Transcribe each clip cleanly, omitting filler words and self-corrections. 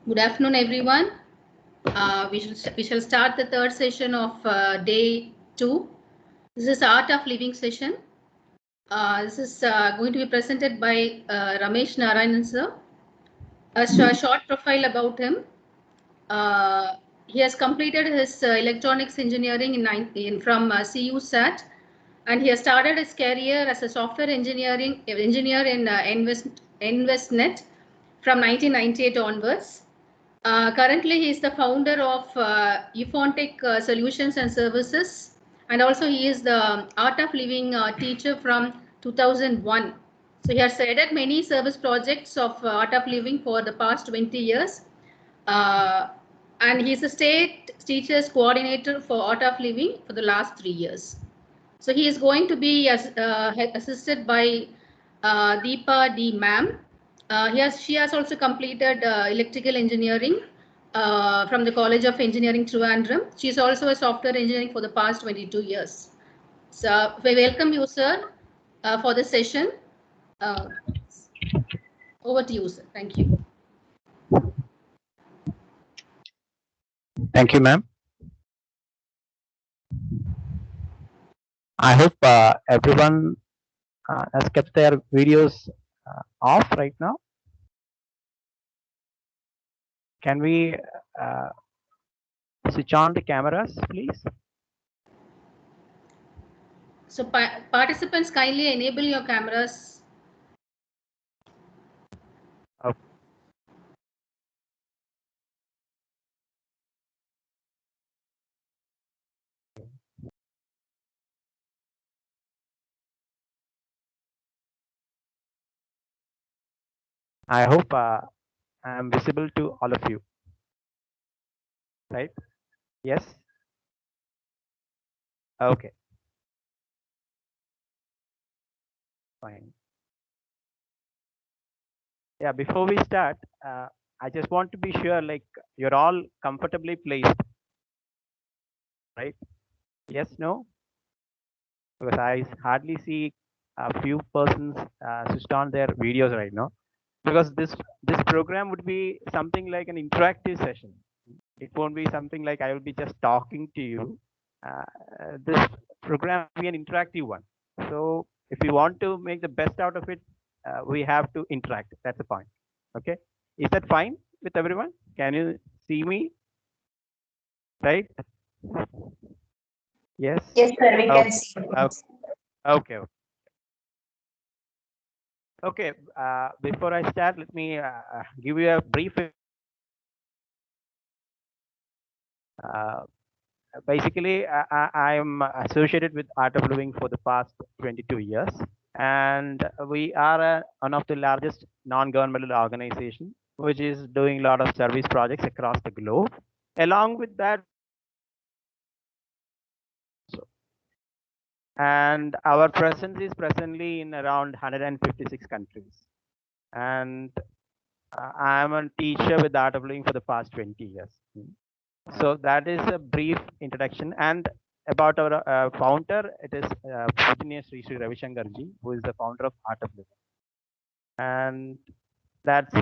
Good afternoon, everyone. We shall start the third session of day 2. This is Art of Living session. This is going to be presented by Ramesh Narayanan sir. A short profile about him. He has completed his electronics engineering from CU SAT, and he has started his career as a software engineer in InvestNet from 1998 onwards. Currently, he is the founder of Euphontic Solutions and Services, and also he is the Art of Living teacher from 2001. So he has headed many service projects of Art of Living for the past 20 years. And he is a state teachers coordinator for Art of Living for the last 3 years. So he is going to be assisted by Deepa D. Ma'am. She has also completed electrical engineering from the College of Engineering, Trivandrum. She is also a software engineering for the past 22 years. So we welcome you, sir, for the session. Over to you, sir. Thank you. Thank you, ma'am. I hope everyone has kept their videos off right now. Can we switch on the cameras, please? So participants, kindly enable your cameras. Okay. I hope I am visible to all of you. Right? Yes? Okay. Fine. Yeah, before we start, I just want to be sure like you're all comfortably placed. Right? Yes, no? Because I hardly see a few persons switched on their videos right now. Because this program would be something like an interactive session. It won't be something like I will be just talking to you. This program will be an interactive one. So if you want to make the best out of it, we have to interact. That's the point. Okay. Is that fine with everyone? Can you see me? Right? Yes. Yes, sir. We can see. Okay. Okay. Before I start, let me give you a brief. Basically, I am associated with Art of Living for the past 22 years, and we are one of the largest non-governmental organization which is doing a lot of service projects across the globe. Along with that, and our presence is presently in around 156 countries, and I am a teacher with Art of Living for the past 20 years. So that is a brief introduction. And about our founder, it is Sri Ravi Shankarji, who is the founder of Art of Living. And that's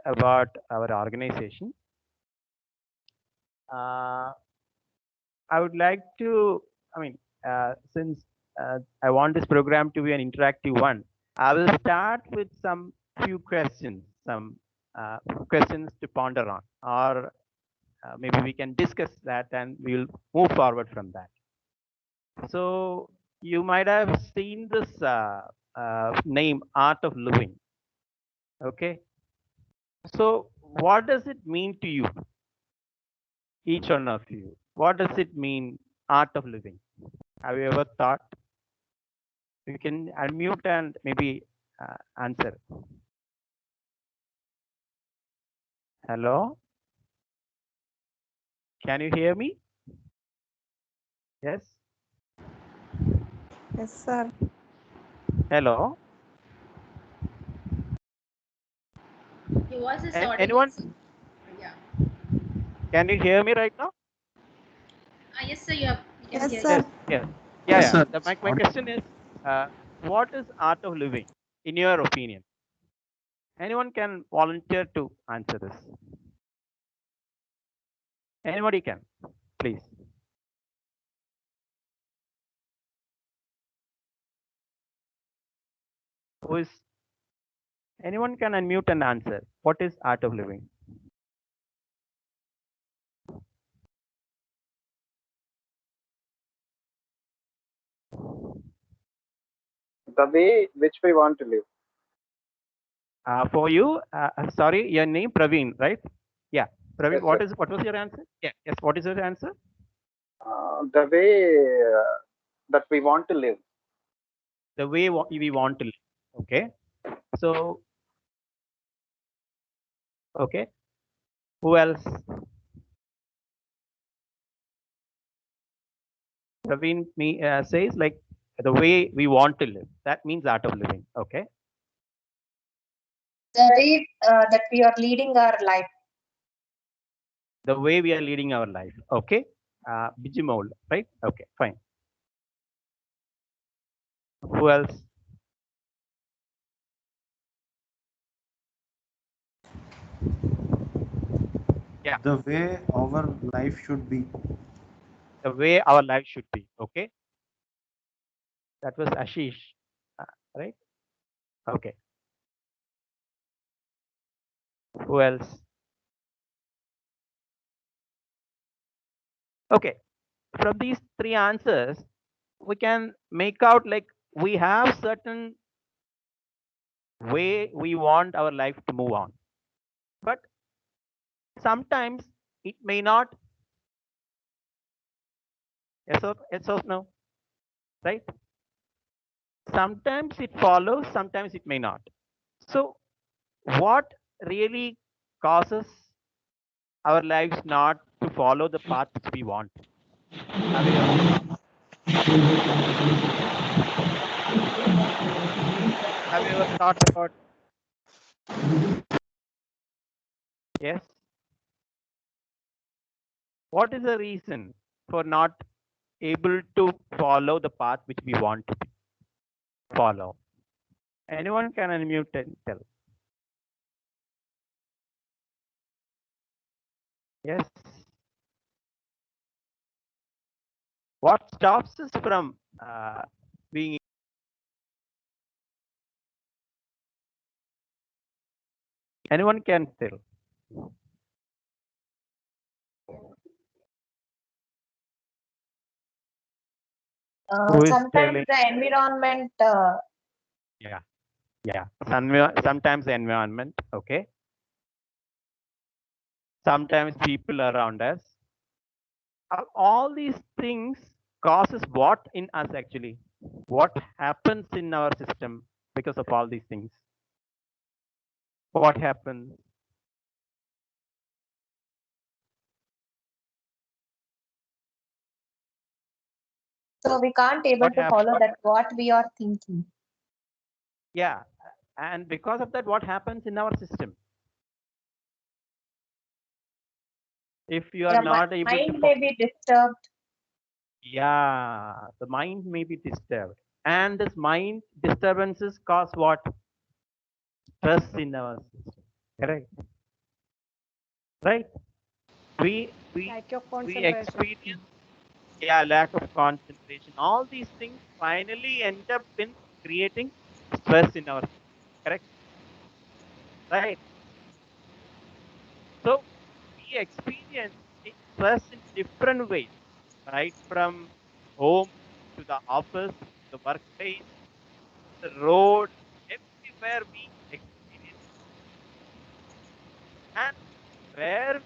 about our organization. I would like to, since I want this program to be an interactive one, I will start with some few questions, some questions to ponder on, or maybe we can discuss that and we'll move forward from that. So you might have seen this name, Art of Living. Okay. So what does it mean to you? Each one of you. What does it mean, Art of Living? Have you ever thought? You can unmute and maybe answer. Hello? Can you hear me? Yes? Yes, sir. Hello? Your voice is Anyone? Yeah. Can you hear me right now? Yes, sir. You can hear. Sir. Yeah. Yes, sir. My question is, what is Art of Living, in your opinion? Anyone can volunteer to answer this. Anybody can, please. Who is? Anyone can unmute and answer. What is art of living? The way which we want to live. For you, sorry, your name Praveen, right? Yeah, Praveen. Yes, What was your answer? Yeah, yes. What is your answer? the way that we want to live. The way we want to live. Okay. So, okay. Who else? Praveen says like the way we want to live. That means art of living. Okay. The way that we are leading our life. The way we are leading our life. Okay. Bijimol, right? Okay, fine. Who else? Yeah. The way our life should be. The way our life should be. Okay. That was Ashish, right? Okay. Who else? Okay. From these three answers, we can make out like we have certain way we want our life to move on. But sometimes it may not. Yes or no? Right? Sometimes it follows, sometimes it may not. So what really causes our lives not to follow the path which we want? Have you ever thought about? Yes. What is the reason for not able to follow the path which we want to follow? Anyone can unmute and tell. Yes. What stops us from being? Anyone can tell. Who is Sometimes telling? the environment. Yeah. Yeah. Sometimes the environment. Okay. Sometimes people around us. All these things causes what in us actually? What happens in our system because of all these things? What happens? So we can't able What to happens? follow that what we are thinking. Yeah. And because of that, what happens in our system? If you are The not able to mind may be disturbed. yeah, the mind may be disturbed. And this mind disturbances cause what? Stress in our system. Correct. Right? We Lack of we concentration. experience lack of concentration. All these things finally end up in creating stress in our system. Correct? Right. So we experience stress in different ways, right? From home to the office, the workplace, the road, everywhere we experience. And where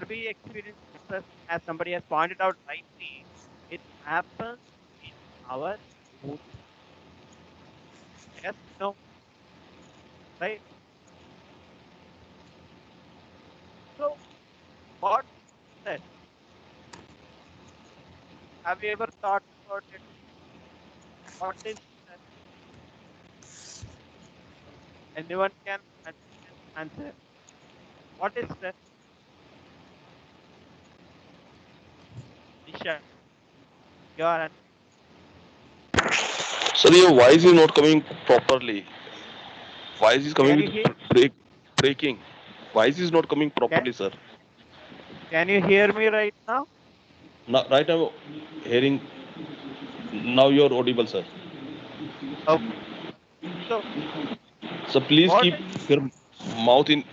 we experience stress, as somebody has pointed out rightly, it happens in our mood. Yes, no, right? So, what stress? Have you ever thought about it? What is stress? Anyone can answer. What is stress? Nisha, your Sir, your voice is not coming properly. Voice is coming can you with hear? breaking. Voice is not coming properly, sir. Can you hear me right now? Now, right now, hearing. Now you're audible, sir. Okay. So So please what? keep your mouth in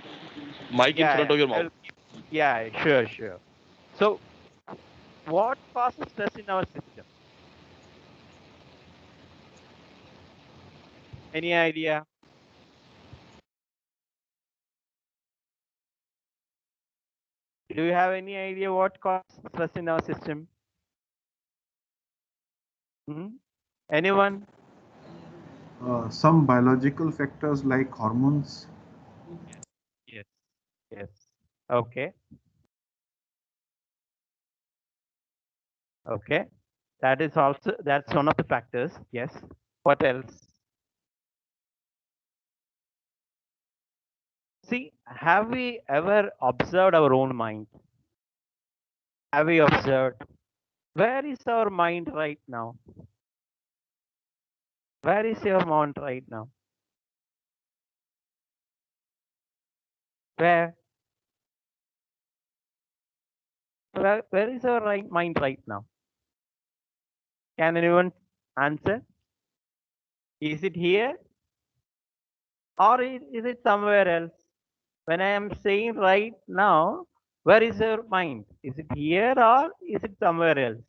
mic in front Yeah, of your I mouth. will keep, yeah, sure, sure. So what causes stress in our system? Any idea? Do you have any idea what causes stress in our system? Hmm? Anyone? Some biological factors like hormones. Yes. Yes. Okay. Okay. That is also, that's one of the factors. Yes. What else? See, have we ever observed our own mind? Have we observed? Where is our mind right now? Where is your mind right now? Where? Where is our mind right now? Can anyone answer? Is it here or is it somewhere else? When I am saying right now, where is your mind? Is it here or is it somewhere else?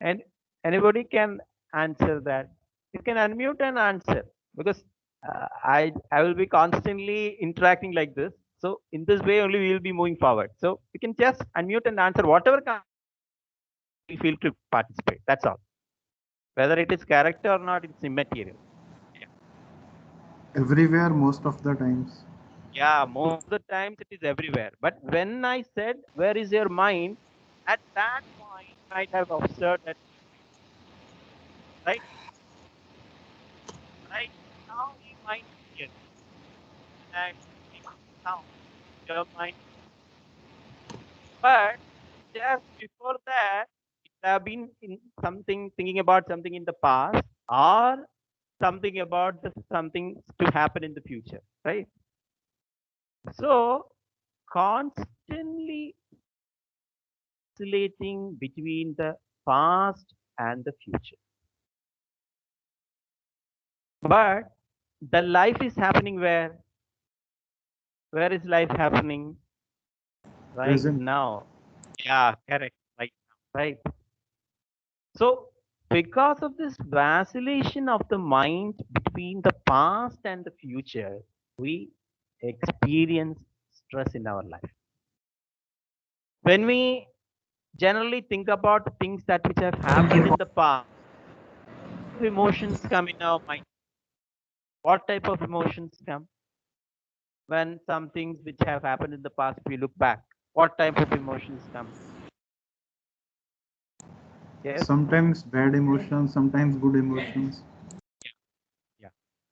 And anybody can answer that. You can unmute and answer because I will be constantly interacting like this. So in this way only we will be moving forward. So you can just unmute and answer whatever you feel to participate. That's all. Whether it is correct or not, it's immaterial. Everywhere, most of the times. Yeah, most of the times it is everywhere. But when I said, where is your mind? At that point, you might have observed that, right? Right now, your mind is here. And I'm speaking now, your mind. But just before that, it have been in something, thinking about something in the past or something about something to happen in the future, right? So, constantly oscillating between the past and the future. But the life is happening where? Where is life happening? Right Present. now. Yeah, correct. Right now. Right. So, because of this vacillation of the mind between the past and the future, we experience stress in our life. When we generally think about things that which have happened in the past, emotions come in our mind. What type of emotions come when some things which have happened in the past we look back? What type of emotions come? Yes. Sometimes bad emotions, sometimes good emotions. Yeah,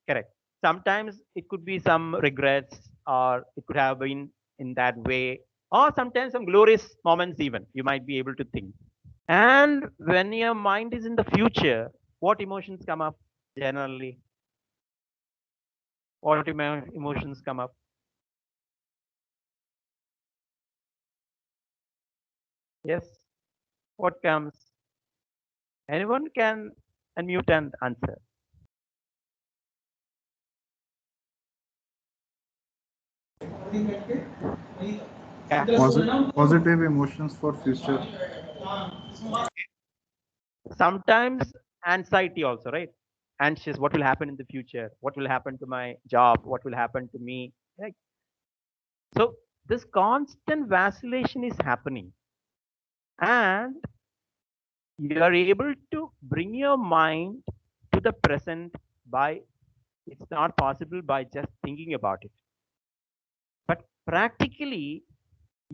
correct. Sometimes it could be some regrets, or it could have been in that way, or sometimes some glorious moments, even you might be able to think. And when your mind is in the future, what emotions come up generally? What emotions come up? Yes. What comes? Anyone can unmute and answer. Yeah. Positive emotions for future. Sometimes anxiety also, right? Anxious, what will happen in the future? What will happen to my job? What will happen to me? Right? So this constant vacillation is happening, and you are able to bring your mind to the present by, it's not possible by just thinking about it, but practically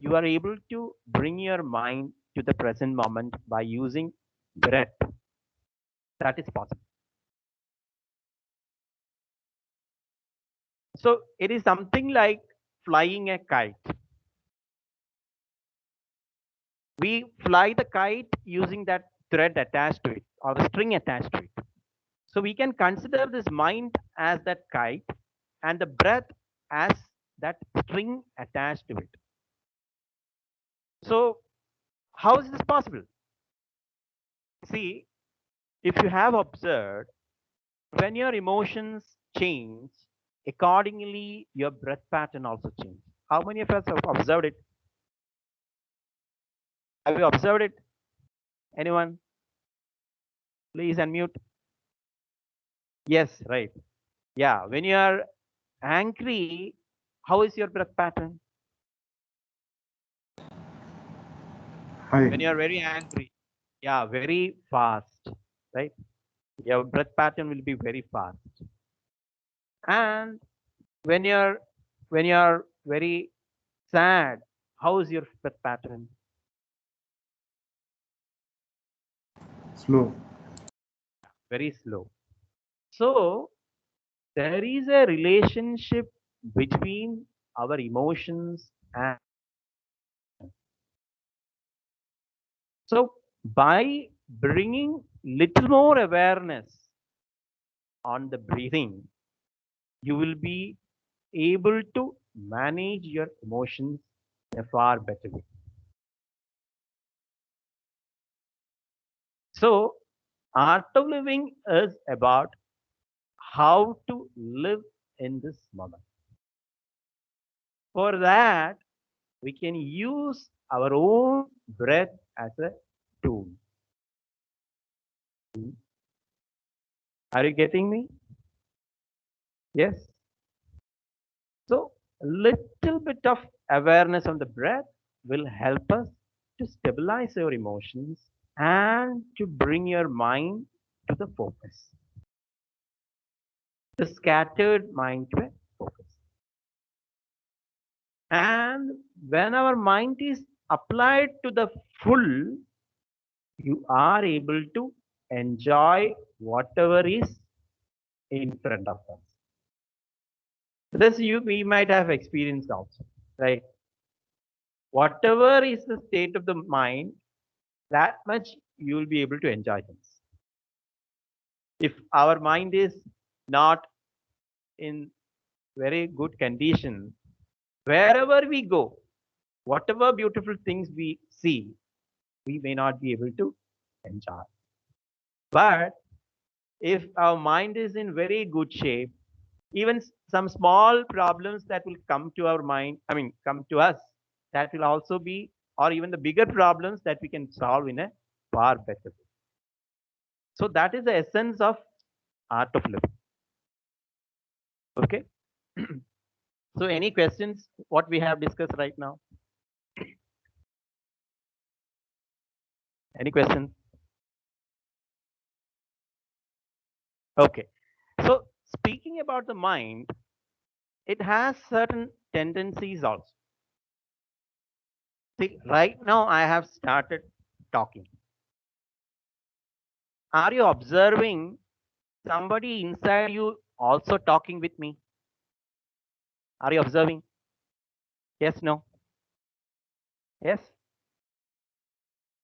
you are able to bring your mind to the present moment by using breath. That is possible. So it is something like flying a kite. We fly the kite using that thread attached to it or the string attached to it. So we can consider this mind as that kite and the breath has that string attached to it. So how is this possible? See, if you have observed, when your emotions change, accordingly your breath pattern also changes. How many of us have observed it? Have you observed it? Anyone? Please unmute. Yes, right. Yeah, when you are angry, how is your breath pattern? High. When you are very angry, yeah, very fast, right? Your breath pattern will be very fast. And when you're very sad, how is your breath pattern? Slow. Very slow. So there is a relationship between our emotions and so by bringing little more awareness on the breathing, you will be able to manage your emotions in a far better way. So art of living is about how to live in this moment. For that, we can use our own breath as a tool. Are you getting me? Yes. So a little bit of awareness on the breath will help us to stabilize our emotions and to bring your mind to the focus. The scattered mind to a focus. And when our mind is applied to the full, you are able to enjoy whatever is in front of us. This we might have experienced also, right? Whatever is the state of the mind, that much you will be able to enjoy things. If our mind is not in very good condition, wherever we go, whatever beautiful things we see, we may not be able to enjoy. But if our mind is in very good shape, even some small problems that will come to our mind, come to us, that will also be, or even the bigger problems that we can solve in a far better way. So that is the essence of art of living. Okay. So any questions what we have discussed right now? Any questions? Okay. So speaking about the mind, it has certain tendencies also. See, right now I have started talking. Are you observing somebody inside you also talking with me? Are you observing? Yes, no? Yes?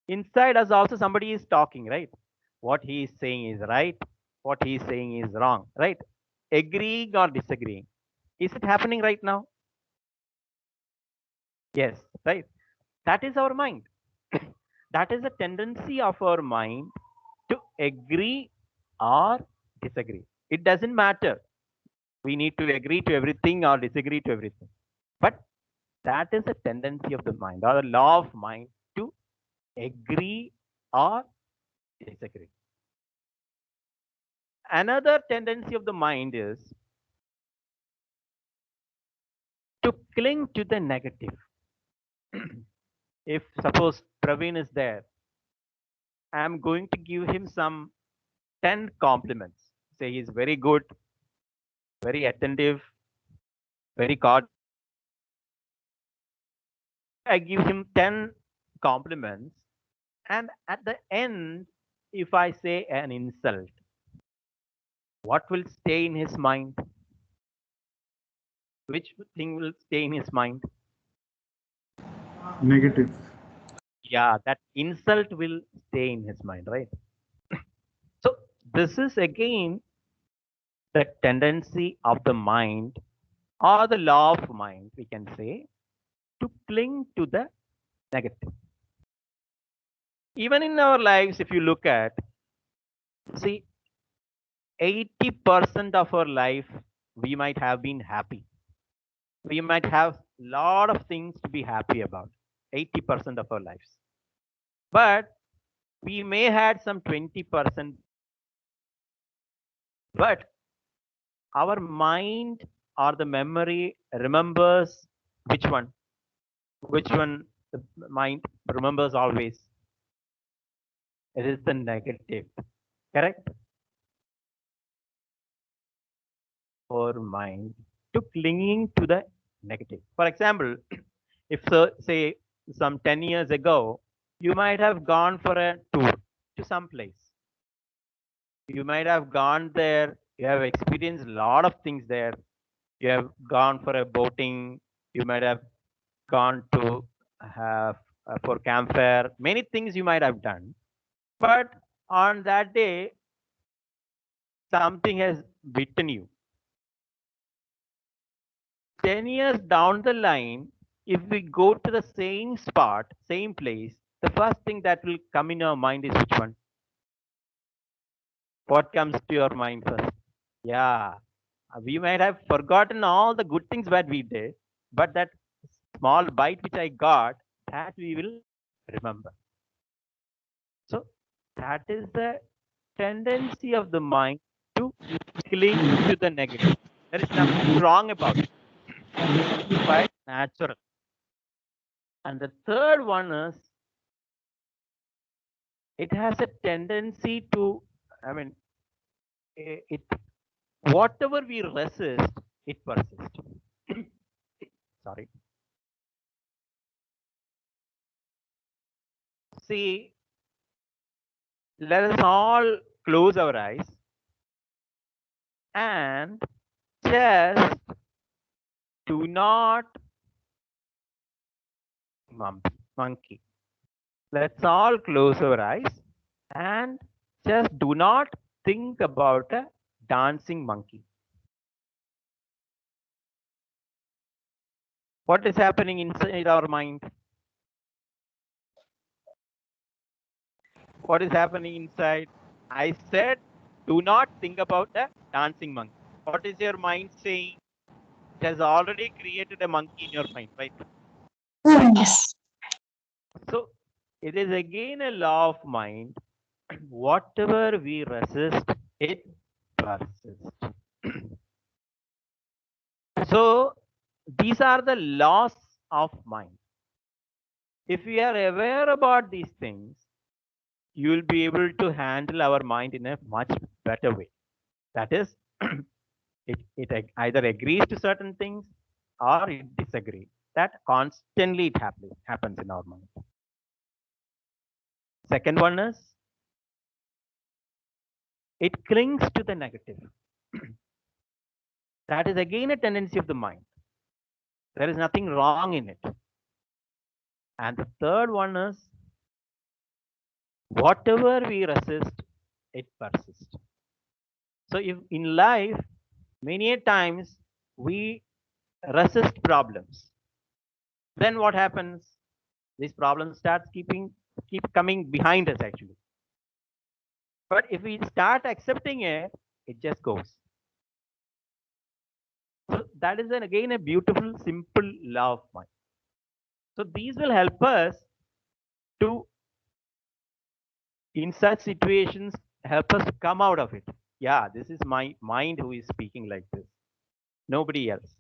Inside us also somebody is talking, right? What he is saying is right. What he is saying is wrong, right? Agreeing or disagreeing. Is it happening right now? Yes, right? That is our mind. That is a tendency of our mind to agree or disagree. It doesn't matter. We need to agree to everything or disagree to everything. But that is a tendency of the mind or the law of mind to agree or disagree. Another tendency of the mind is to cling to the negative. If suppose Praveen is there, I'm going to give him some 10 compliments. Say he's very good, very attentive, very cordial. I give him 10 compliments, and at the end, if I say an insult, what will stay in his mind? Which thing will stay in his mind? Negative. Yeah, that insult will stay in his mind, right? So this is again the tendency of the mind or the law of mind, we can say, to cling to the negative. Even in our lives, if you look at, see, 80% of our life, we might have been happy. We might have a lot of things to be happy about, 80% of our lives. But we may had some 20%, but our mind or the memory remembers which one? Which one the mind remembers always? It is the negative, correct? Or mind to clinging to the negative. For example, if say some 10 years ago, you might have gone for a tour to some place. You might have gone there, you have experienced a lot of things there. You have gone for a boating, you might have gone to have for campfire, many things you might have done. But on that day, something has bitten you. 10 years down the line, if we go to the same spot, same place, the first thing that will come in your mind is which one? What comes to your mind first? Yeah, we might have forgotten all the good things that we did, but that small bite which I got, that we will remember. So that is the tendency of the mind to cling to the negative. There is nothing wrong about it. It's quite natural. And the third one is it has a tendency to, I mean, it whatever we resist, it persists. Sorry. See, let us all close our eyes and just do not monkey. Let's all close our eyes and just do not think about a dancing monkey. What is happening inside our mind? What is happening inside? I said, do not think about a dancing monkey. What is your mind saying? It has already created a monkey in your mind, right? Yes. So it is again a law of mind. Whatever we resist, it persists. So these are the laws of mind. If we are aware about these things, you will be able to handle our mind in a much better way. That is, it either agrees to certain things or it disagrees. That constantly it happens in our mind. Second one is it clings to the negative. That is again a tendency of the mind. There is nothing wrong in it. And the third one is whatever we resist, it persists. So if in life, many a times we resist problems, then what happens? These problems keep coming behind us actually. But if we start accepting it, it just goes. So that is again a beautiful, simple law of mind. So these will help us to, in such situations, help us to come out of it. Yeah, this is my mind who is speaking like this. Nobody else.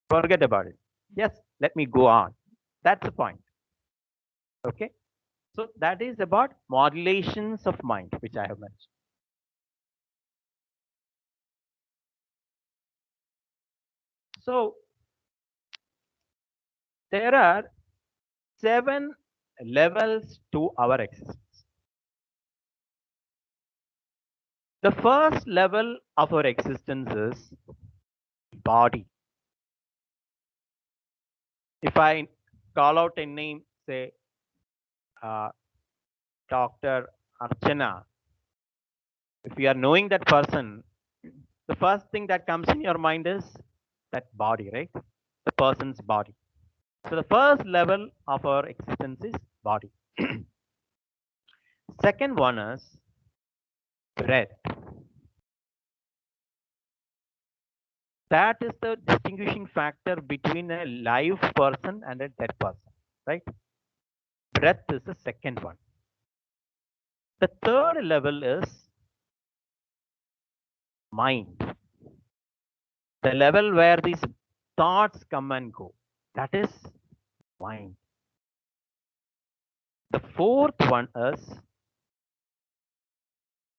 Forget about it. Yes, let me go on. That's the point. Okay. So that is about modulations of mind, which I have mentioned. So there are 7 levels to our existence. The first level of our existence is body. If I call out a name, say Dr. Archana, if you are knowing that person, the first thing that comes in your mind is that body, right? The person's body. So the first level of our existence is body. Second one is breath. That is the distinguishing factor between a live person and a dead person, right? Breath is the second one. The third level is mind. The level where these thoughts come and go. That is mind. The fourth one is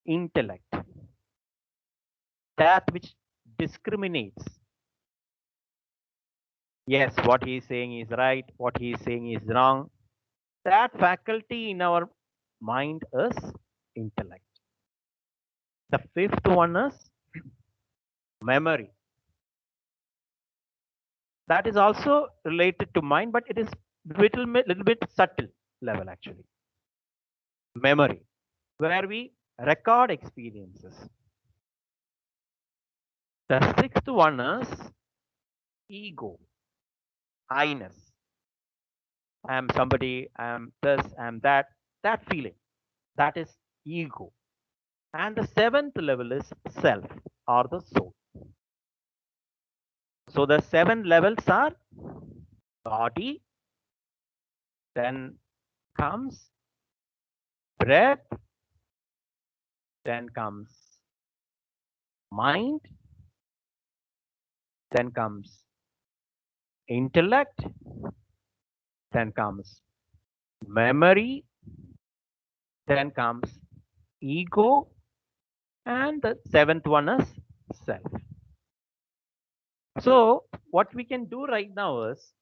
intellect. That which discriminates. Yes, what he is saying is right, what he is saying is wrong. That faculty in our mind is intellect. The fifth one is memory. That is also related to mind, but it is little bit subtle level actually. Memory, where we record experiences. The sixth one is ego, I-ness. I am somebody, I am this, I am that, that feeling. That is ego. And the seventh level is self or the soul. So the 7 levels are body, then comes breath, then comes mind, then comes intellect, then comes memory, then comes ego, and the 7th one is self. So what we can do right now is,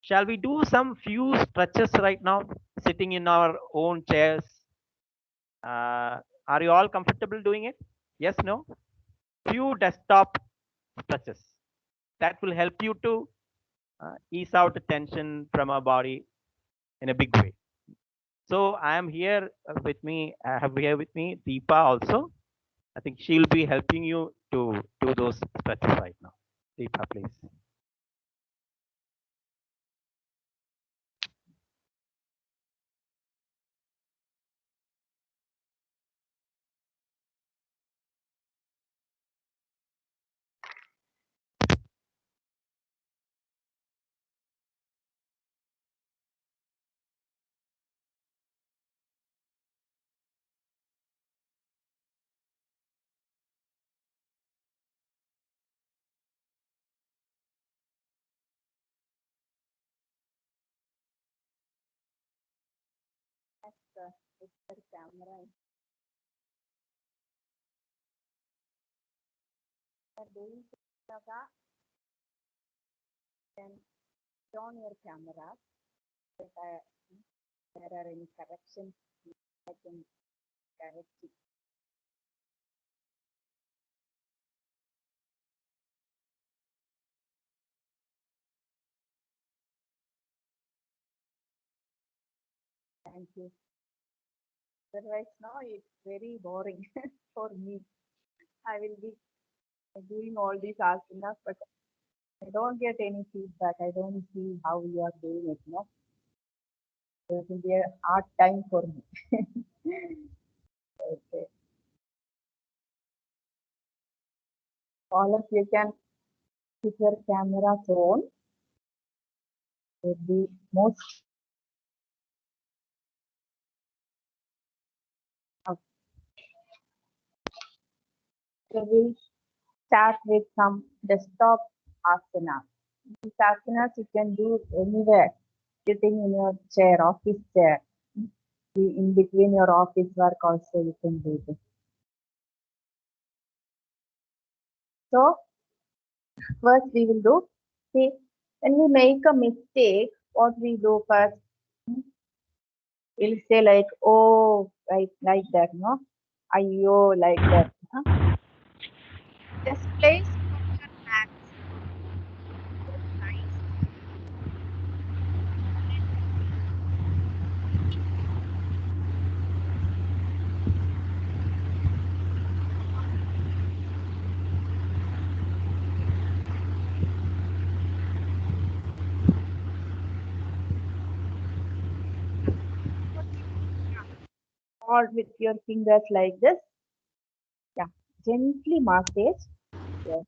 shall we do some few stretches right now, sitting in our own chairs? Are you all comfortable doing it? Yes, no? Few desktop stretches. That will help you to ease out the tension from our body in a big way. So I am here with me, I have here with me Deepa also. I think she'll be helping you to do those stretches right now. Deepa, please. Camera. Doing yoga, then turn your camera. If there are any corrections, I can correct it. Thank you. Otherwise, now it's very boring for me. I will be doing all these asanas, but I don't get any feedback. I don't see how you are doing it, no? So it will be a hard time for me. Okay. All of you can keep your cameras on. It would be most. So we'll start with some desktop asanas. These asanas you can do anywhere, sitting in your chair, office chair. In between your office work also you can do this. So first we will do, see, when we make a mistake, what we do first, we'll say like, oh, like that, no? Ayyo, like that. Huh? Just place your hands nice. or with your fingers like this. Yeah, gently massage. Yes.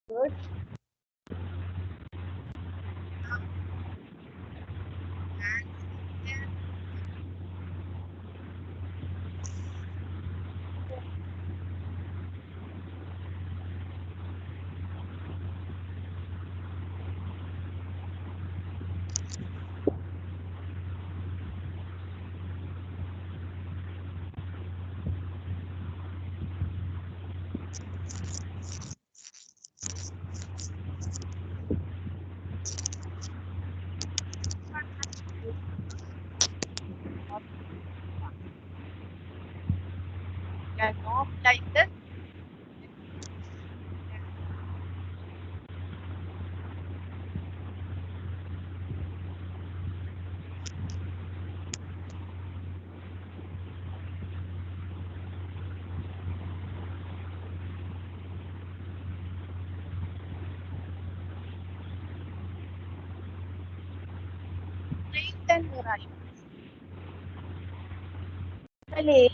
Good. Yeah, not like this. Straighten your eyes. Really.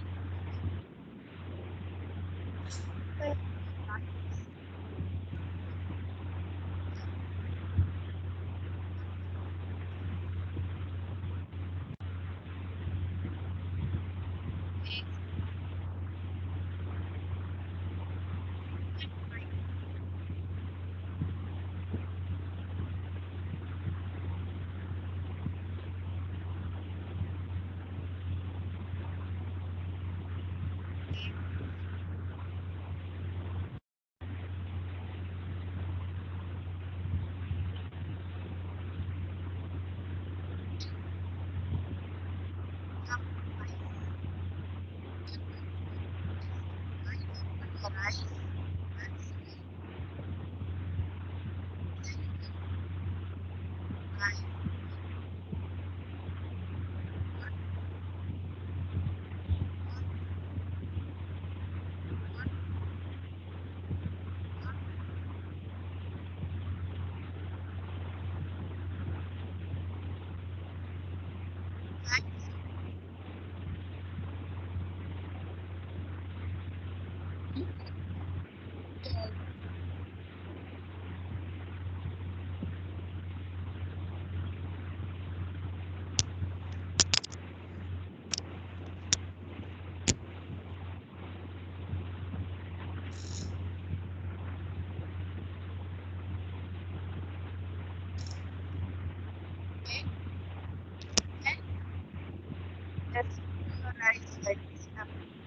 Just your eyes like this now.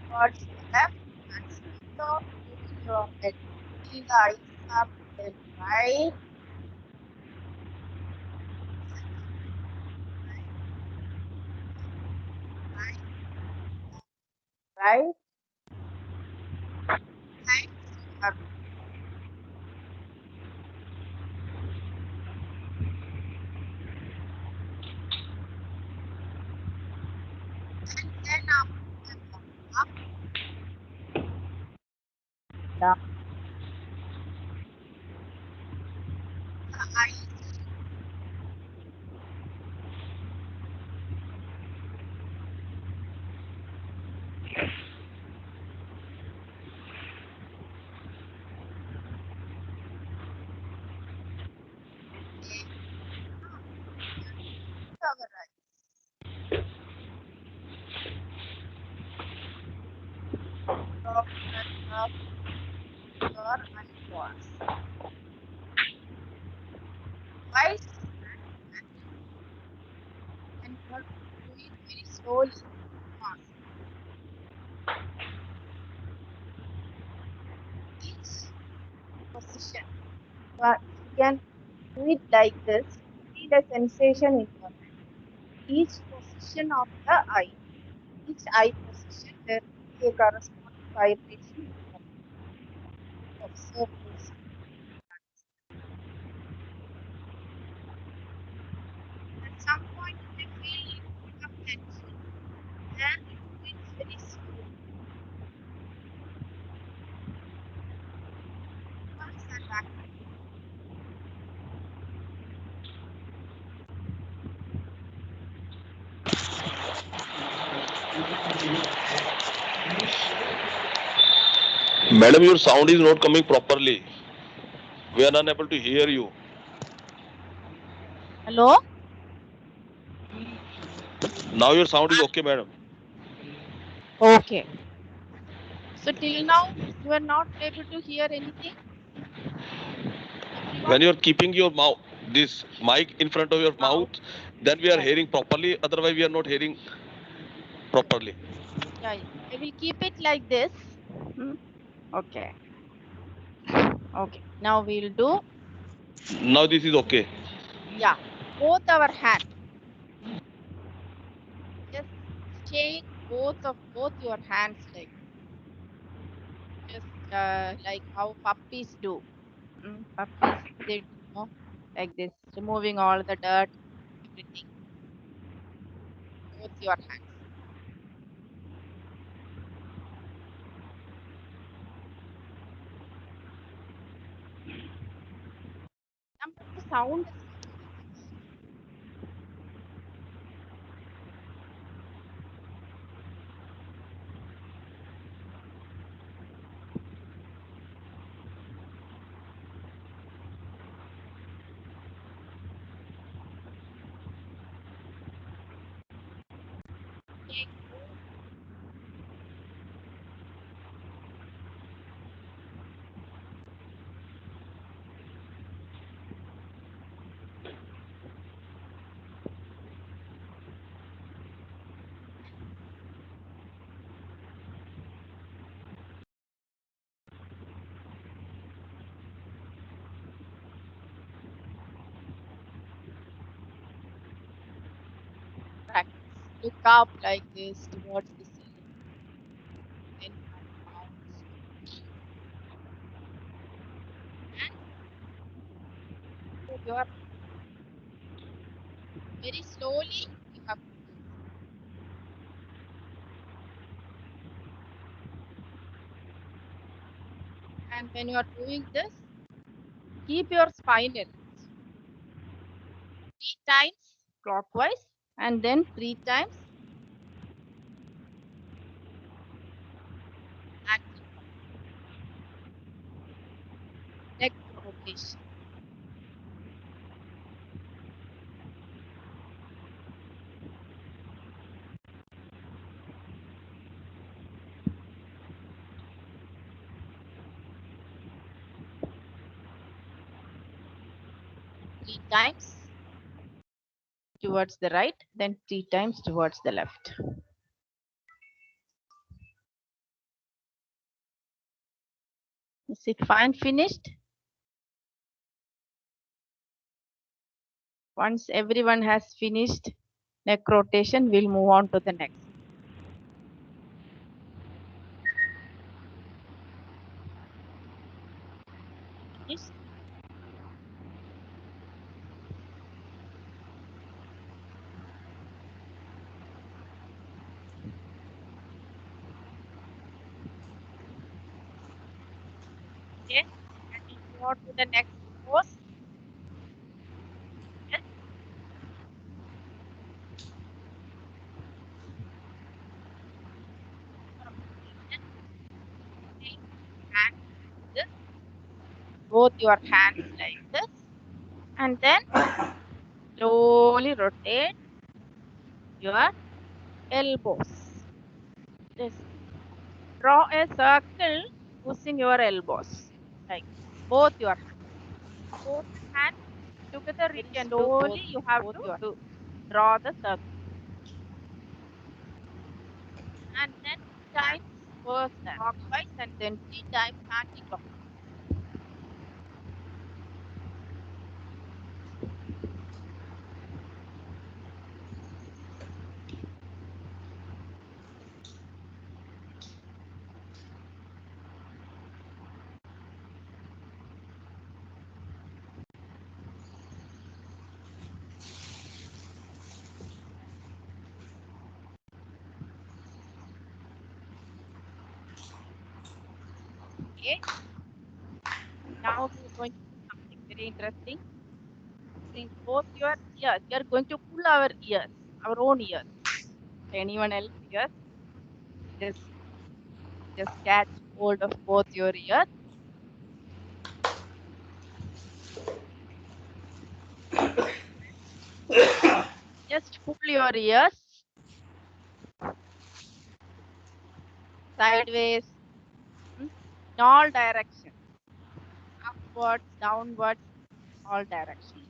Towards the left and stop moving your head. Feel the eyes up and right. Right. Up. Then up and up. Down. The eyes. Cover eyes. Drop that up your eyeballs. Twice and you're doing very slowly. Fast. it like this. Feel a sensation in your hand. Each position of the eye, each eye position, there will be a corresponding vibration in your hand. Observe this. At some point, you may feel a lot of tension. Then it feels very slow. Once and back. Madam, your sound is not coming properly. We are unable to hear you. Hello? Now your sound is okay, madam. Okay. So till now, you are not able to hear anything? Everyone? When you are keeping your mouth, this mic in front of your mouth, then we are Yeah. hearing properly. Otherwise, we are not hearing properly. Yeah, yeah. I will keep it like this. Okay. Okay. Now we'll do, Now this is okay. yeah, both our hands. Just shake both your hands like just like how puppies do. Puppies they do, like this, removing all the dirt, everything. Both your hands. Number sound. Shake both. Practice. Look up like this towards the ceiling. Then come down. And you are very slowly you have to do. And when you are doing this, keep your spine erect. 3 times clockwise and then 3 times anti neck rotation. 3 times towards the right, then 3 times towards the left. Is it fine finished? Once everyone has finished neck rotation, we'll move on to the next. Finished? Okay, and we move on to the next pose. Yes. Hand like this. Both your hands like this. And then slowly rotate your elbows. Just draw a circle using your elbows. Like both your hands. Both hands together you can slowly you have to draw the circle. And then 3 times first clockwise and then 3 times anti-clockwise. Okay. Now we are going to do something very interesting. In both your ears, you are going to pull our ears, our own ears. Anyone else ears? Just catch hold of both your ears. Just pull your ears sideways, in all directions, upwards, downwards, all directions.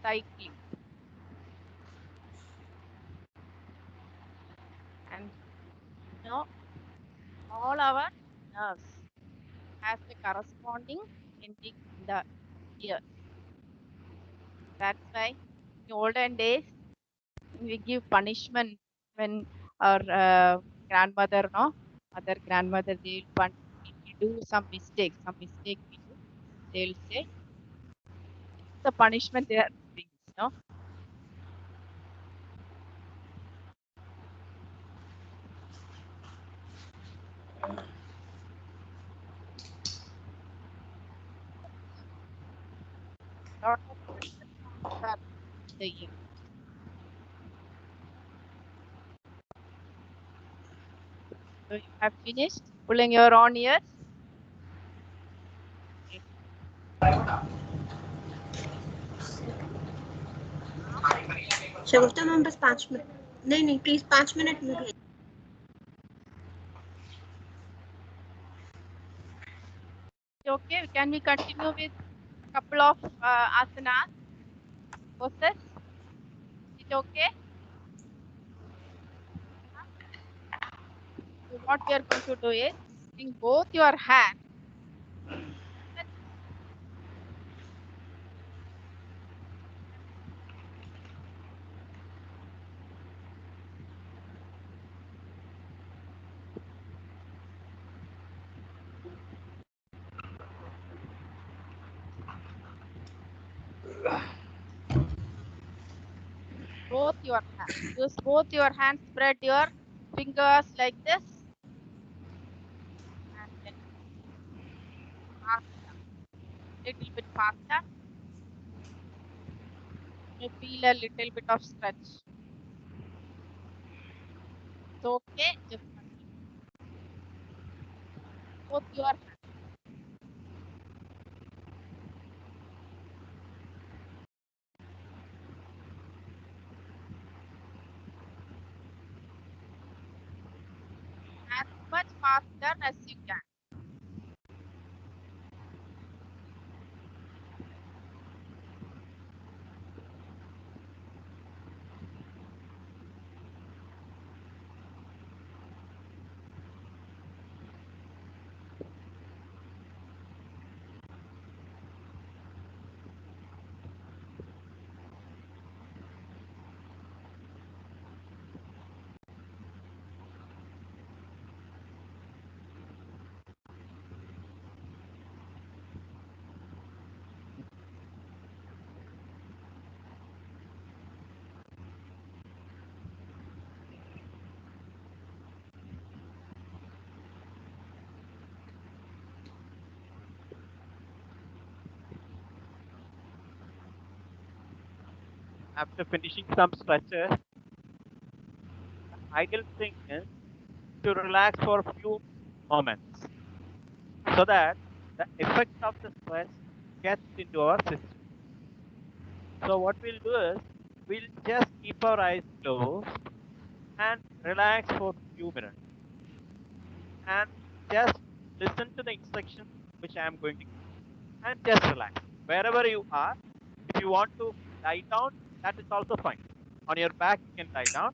Cycling. And all our nerves has a corresponding ending in the ear. That's why in olden days, when we give punishment when our grandmother, other grandmother, they will punish if we do some mistake we do, they will say the punishment they are giving, lot of sounds are in the ear. So you have finished pulling your own ears. Shagufta ma'am बस 5 minute नहीं please 5 minute में Okay, can we continue with couple of asanas, poses? Is it okay? So what we are going to do is bring both your hands. Both your hands. Use both your hands. Spread your fingers like this. And then faster. Little bit faster. You feel a little bit of stretch. It's okay. Just continue. Both your hands. As much faster as you can. After finishing some stretches, the ideal thing is to relax for a few moments so that the effect of the stress gets into our system. So what we'll do is we'll just keep our eyes closed and relax for a few minutes and just listen to the instructions which I am going to give and just relax. Wherever you are, if you want to lie down, that is also fine. On your back, you can lie down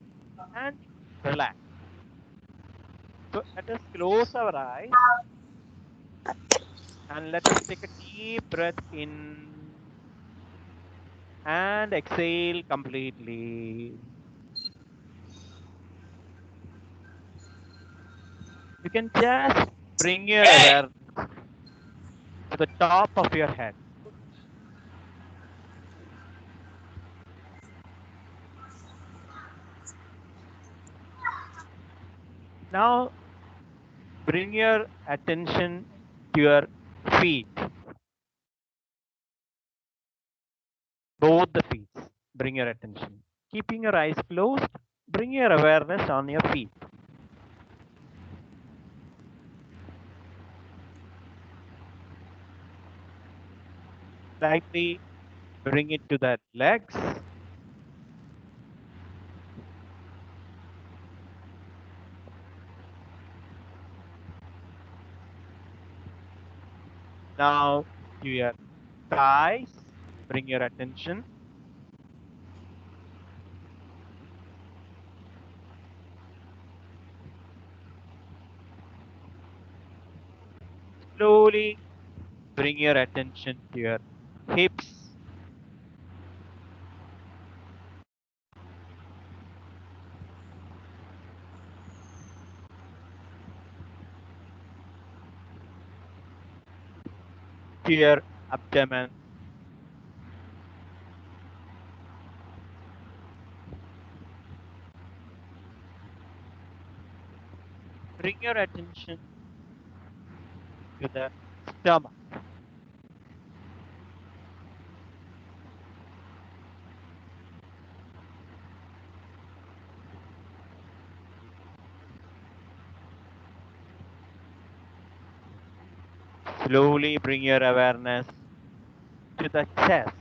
and relax. So let us close our eyes and let us take a deep breath in and exhale completely. You can just bring your awareness to the top of your head. Now bring your attention to your feet, both the feet. Bring your attention. Keeping your eyes closed, bring your awareness on your feet. Slightly bring it to the legs. Now to your thighs, bring your attention. Slowly bring your attention to your hips. To your abdomen. Bring your attention to the stomach. Slowly bring your awareness to the chest.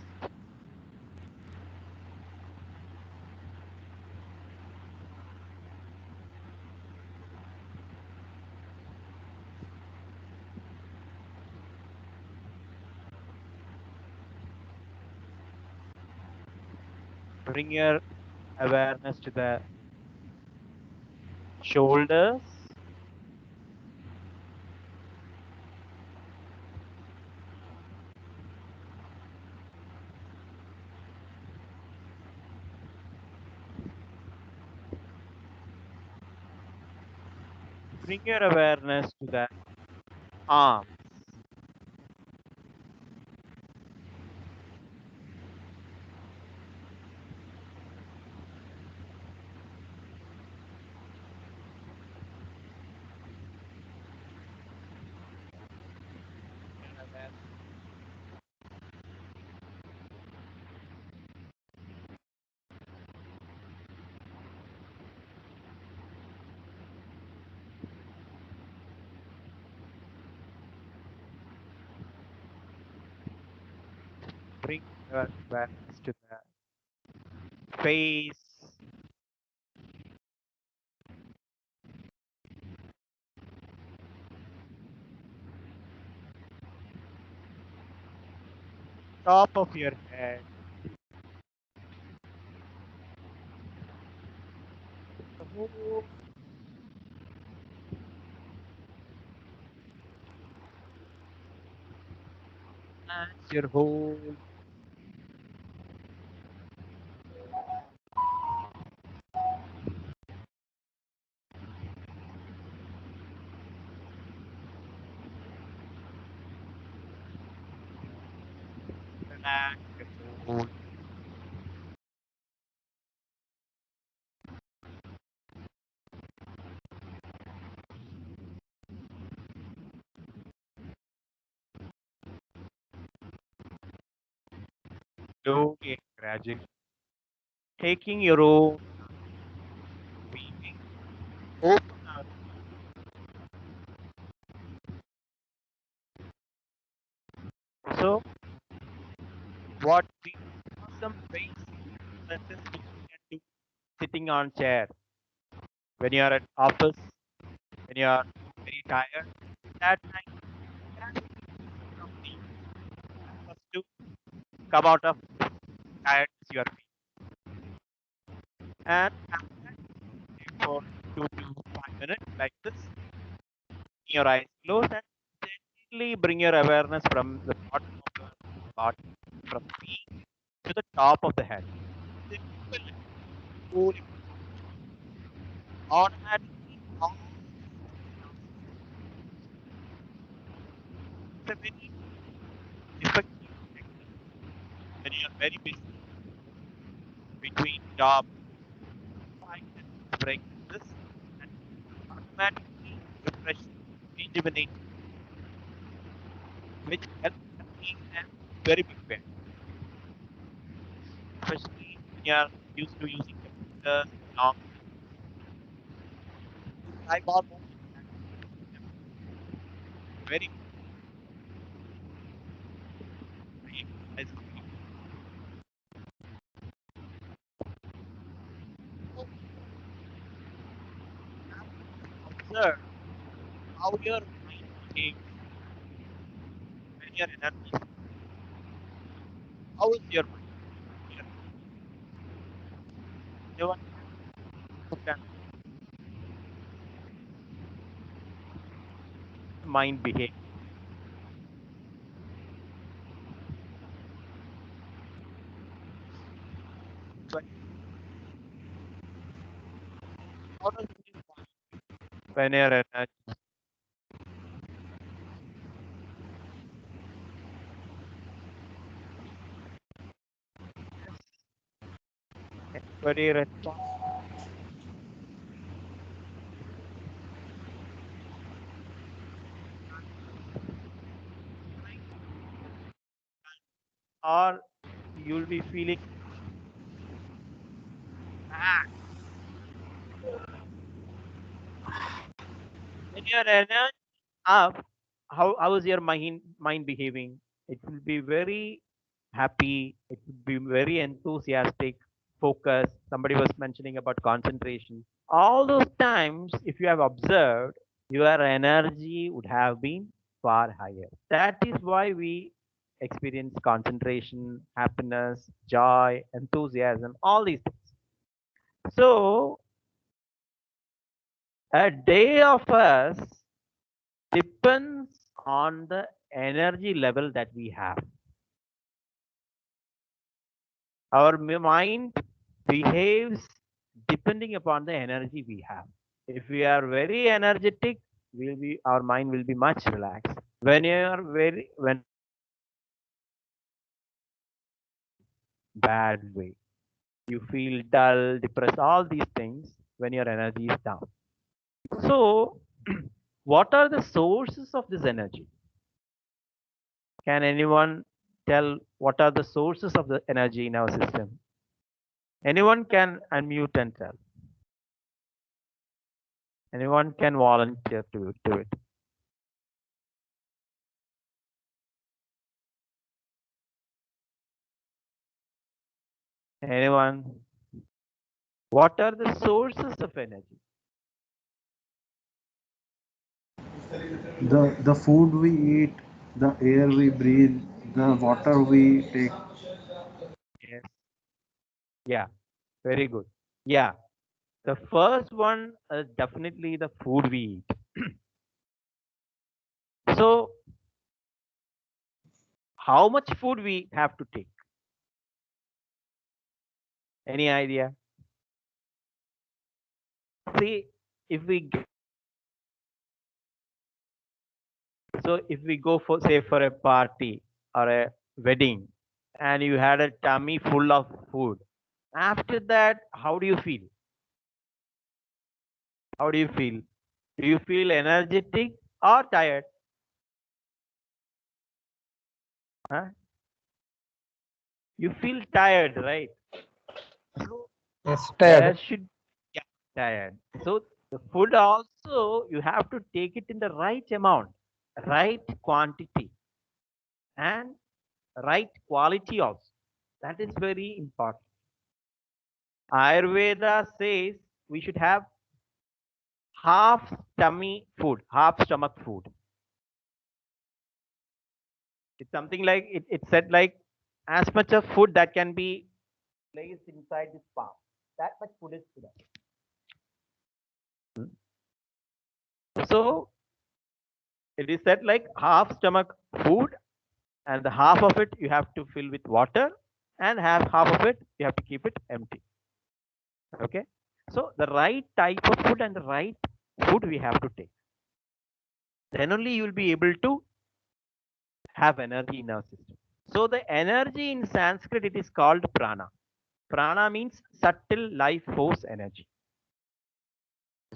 Bring your awareness to the shoulders. Bring your awareness to the arms. Bring your awareness to the face. Top of your head. The whole hands, your whole relax your whole. Slowly and gradually taking your own breathing. Open up. So what we are some basic exercises which you can do sitting on chair when you are at office, when you are very tired. That time you can from the first to come out of tiredness you are feeling. And after that, wait for 2 to 5 minutes like this. Your eyes closed and gently bring your awareness from the bottom of your body, from feet to the top of the head. Simple and slowly, automatically, all it's a very effective technique when you are very busy between job. 5 minutes break this and automatically refresh, rejuvenate, which helps me in a very big way, especially when you are used to using computers long. I got very observe how your mind behaves when your energy. How is your mind? Your mind behave? But how does it when your energy? Everybody respond. Or you'll be feeling bad. When your energy up, how is your mind behaving? It will be very happy. It will be very enthusiastic, focused. Somebody was mentioning about concentration. All those times, if you have observed, your energy would have been far higher. That is why we experience concentration, happiness, joy, enthusiasm, all these things. So a day of us depends on the energy level that we have. Our mind behaves depending upon the energy we have. If we are very energetic, our mind will be much relaxed. When you are when bad way, you feel dull, depressed, all these things when your energy is down. So, what are the sources of this energy? Can anyone tell what are the sources of the energy in our system? Anyone can unmute and tell. Anyone can volunteer to do it. Anyone? What are the sources of energy? The food we eat, the air we breathe, the water we take. Yes. Yeah. Very good. Yeah. The first one is definitely the food we eat. So, how much food we have to take? Any idea? See, if we if we go for say for a party or a wedding and you had a tummy full of food, after that, how do you feel? How do you feel? Do you feel energetic or tired? Huh? You feel tired, right? So Yes, there tired. should yeah, tired. So the food also you have to take it in the right amount, right quantity, and right quality also. That is very important. Ayurveda says we should have half tummy food, half stomach food. It's something like it said like as much of food that can be placed inside this palm. That much food is enough. So it is said like half stomach food and the half of it you have to fill with water and half of it you have to keep it empty. Okay. So the right type of food and the right food we have to take. Then only you will be able to have energy in our system. So the energy in Sanskrit, it is called prana. Prana means subtle life force energy.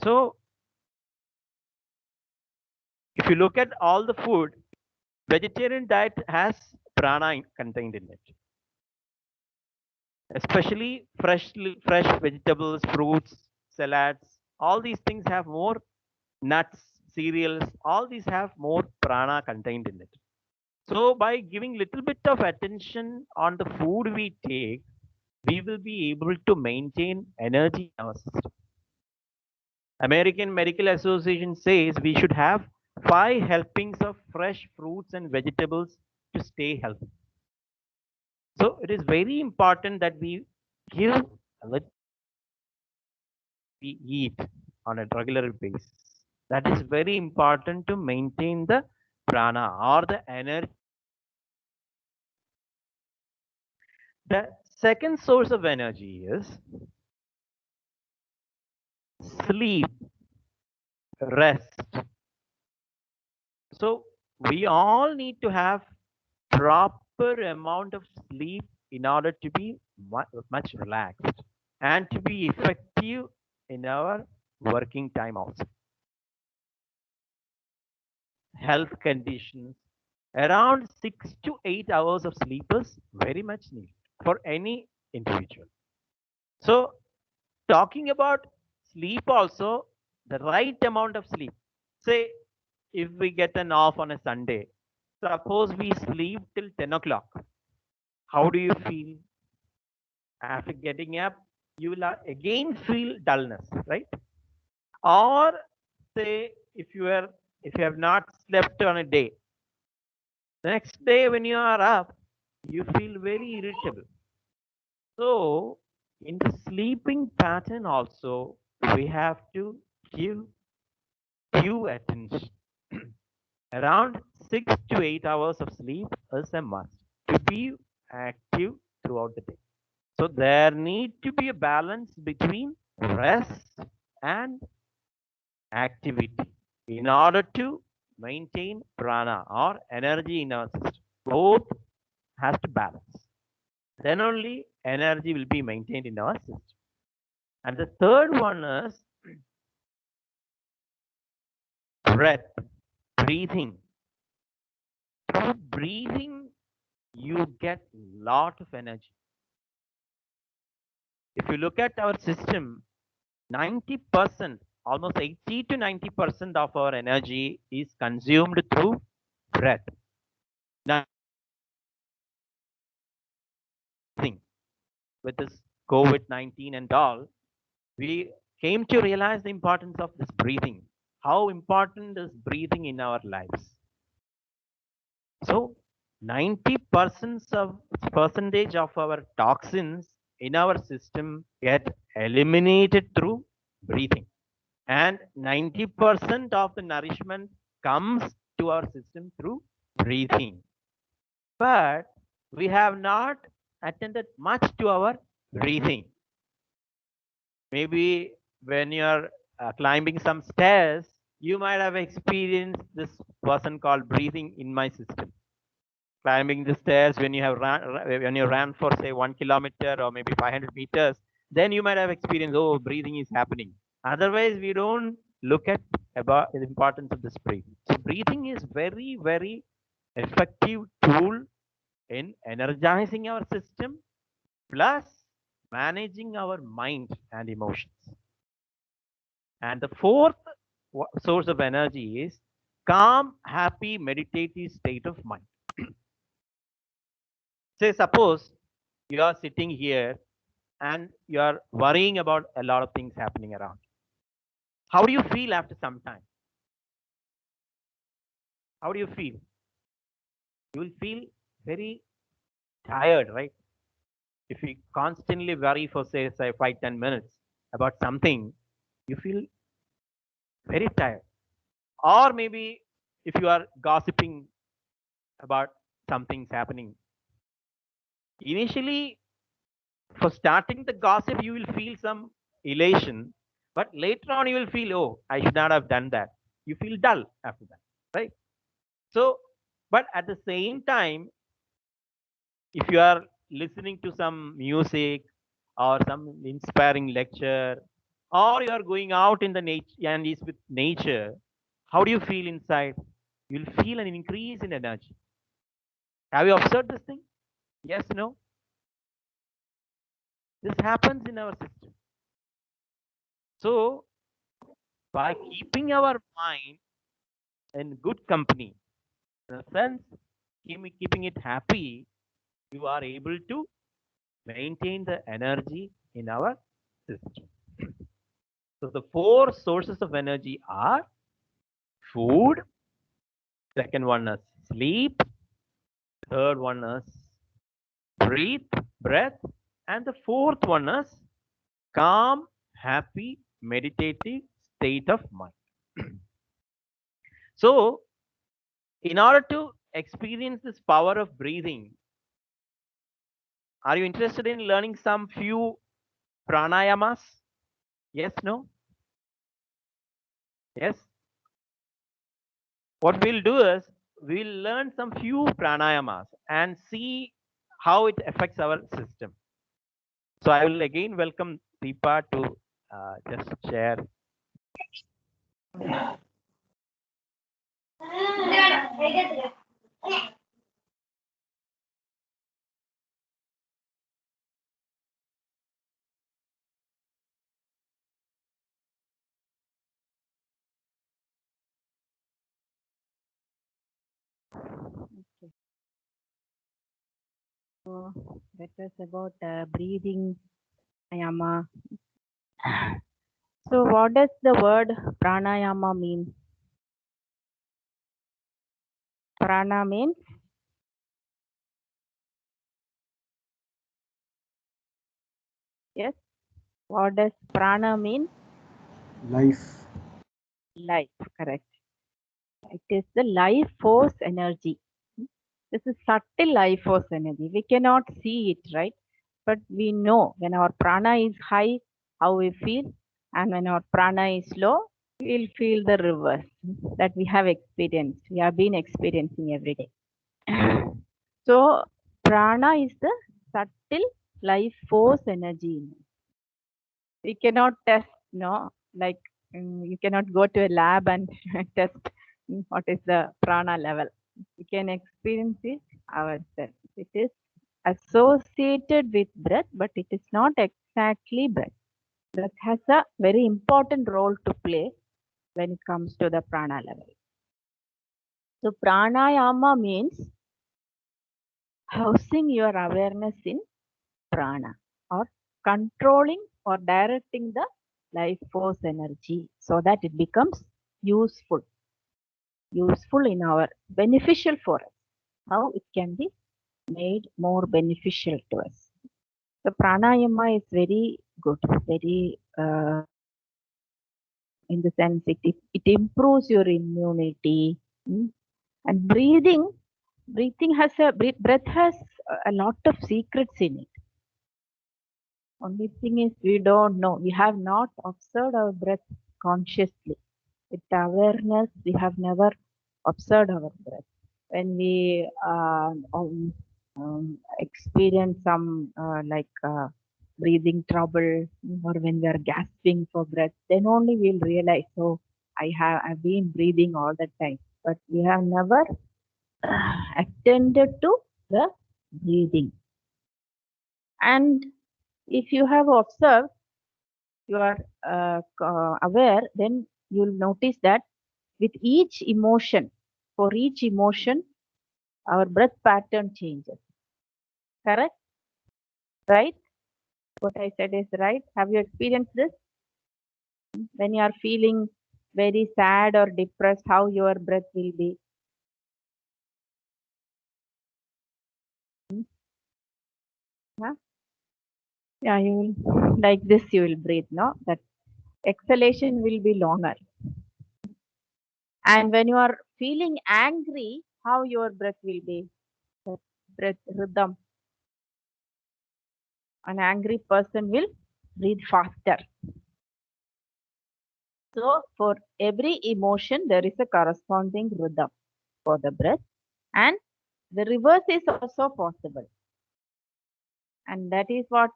So If you look at all the food, vegetarian diet has prana contained in it, especially fresh vegetables, fruits, salads. All these things have more nuts, cereals. All these have more prana contained in it. So by giving little bit of attention on the food we take, we will be able to maintain energy in our system. American Medical Association says we should have 5 helpings of fresh fruits and vegetables to stay healthy. So it is very important that we give a little we eat on a regular basis. That is very important to maintain the prana or the energy. The second source of energy is sleep, rest. So we all need to have proper amount of sleep in order to be much relaxed and to be effective in our working time also. Health conditions, around 6 to 8 hours of sleep is very much needed for any individual. So talking about sleep also, the right amount of sleep. Say if we get an off on a Sunday, suppose we sleep till 10 o'clock. How do you feel? After getting up, you will again feel dullness, right? Or say if you have not slept on a day, next day when you are up, you feel very irritable. So in the sleeping pattern also, we have to give due attention. Around 6 to 8 hours of sleep is a must to be active throughout the day. So there need to be a balance between rest and activity in order to maintain prana or energy in our system. Both has to balance. Then only energy will be maintained in our system. And the third one is breath, breathing. Through breathing, you get lot of energy. If you look at our system, 90%, almost 80 to 90% of our energy is consumed through breath. Now, with this COVID-19 and all, we came to realize the importance of this breathing. How important is breathing in our lives? So 90% of our toxins in our system get eliminated through breathing. And 90% of the nourishment comes to our system through breathing. But we have not attended much to our breathing. Maybe when you're climbing some stairs, you might have experienced this person called breathing in my system. Climbing the stairs when you ran for say 1 kilometer or maybe 500 meters, then you might have experienced, oh, breathing is happening. Otherwise, we don't look at about the importance of this breathing. So breathing is very, very effective tool in energizing our system plus managing our mind and emotions. And the fourth source of energy is calm, happy, meditative state of mind. Say, suppose you are sitting here and you are worrying about a lot of things happening around. How do you feel after some time? How do you feel? You will feel very tired, right? If you constantly worry for say 5-10 minutes about something, you feel very tired. Or maybe if you are gossiping about something's happening, initially for starting the gossip, you will feel some elation, but later on you will feel, oh, I should not have done that. You feel dull after that, right? So, but at the same time, if you are listening to some music or some inspiring lecture, or you are going out in the nature and is with nature, how do you feel inside? You'll feel an increase in energy. Have you observed this thing? Yes, no? This happens in our system. So, by keeping our mind in good company, in a sense, keeping it happy, you are able to maintain the energy in our system. So, the four sources of energy are food, second one is sleep, third one is breath, and the fourth one is calm, happy, meditative state of mind. So, in order to experience this power of breathing, are you interested in learning some few pranayamas? Yes, no? Yes? What we'll do is we'll learn some few pranayamas and see how it affects our system. So I will again welcome Deepa to just share. Okay. So that was about breathing pranayama. So what does the word pranayama mean? Prana means yes. What does prana mean? Life. Life, correct. It is the life force energy. This is subtle life force energy. We cannot see it, right? But we know when our prana is high, how we feel, and when our prana is low, we'll feel the reverse that we have experienced. We have been experiencing every day. So, prana is the subtle life force energy. We cannot test, no, like you cannot go to a lab and test what is the prana level. We can experience it ourselves. It is associated with breath, but it is not exactly breath. Breath has a very important role to play when it comes to the prana level. So pranayama means housing your awareness in prana or controlling or directing the life force energy so that it becomes useful in our beneficial for us. How it can be made more beneficial to us. The pranayama is very good, very in the sense it improves your immunity. And breathing has breath has a lot of secrets in it. Only thing is we don't know. We have not observed our breath consciously. With awareness, we have never observed our breath. When we experience some breathing trouble or when we are gasping for breath, then only we'll realize, oh, I've been breathing all the time. But we have never attended to the breathing. And if you have observed, you are aware, then you'll notice that with each emotion, for each emotion, our breath pattern changes. Correct? Right? What I said is right. Have you experienced this? When you are feeling very sad or depressed, how your breath will be? Huh? Yeah, you will like this. You will breathe. No, that exhalation will be longer. And when you are feeling angry, how your breath will be? The breath rhythm. An angry person will breathe faster. So for every emotion, there is a corresponding rhythm for the breath, and the reverse is also possible. And that is what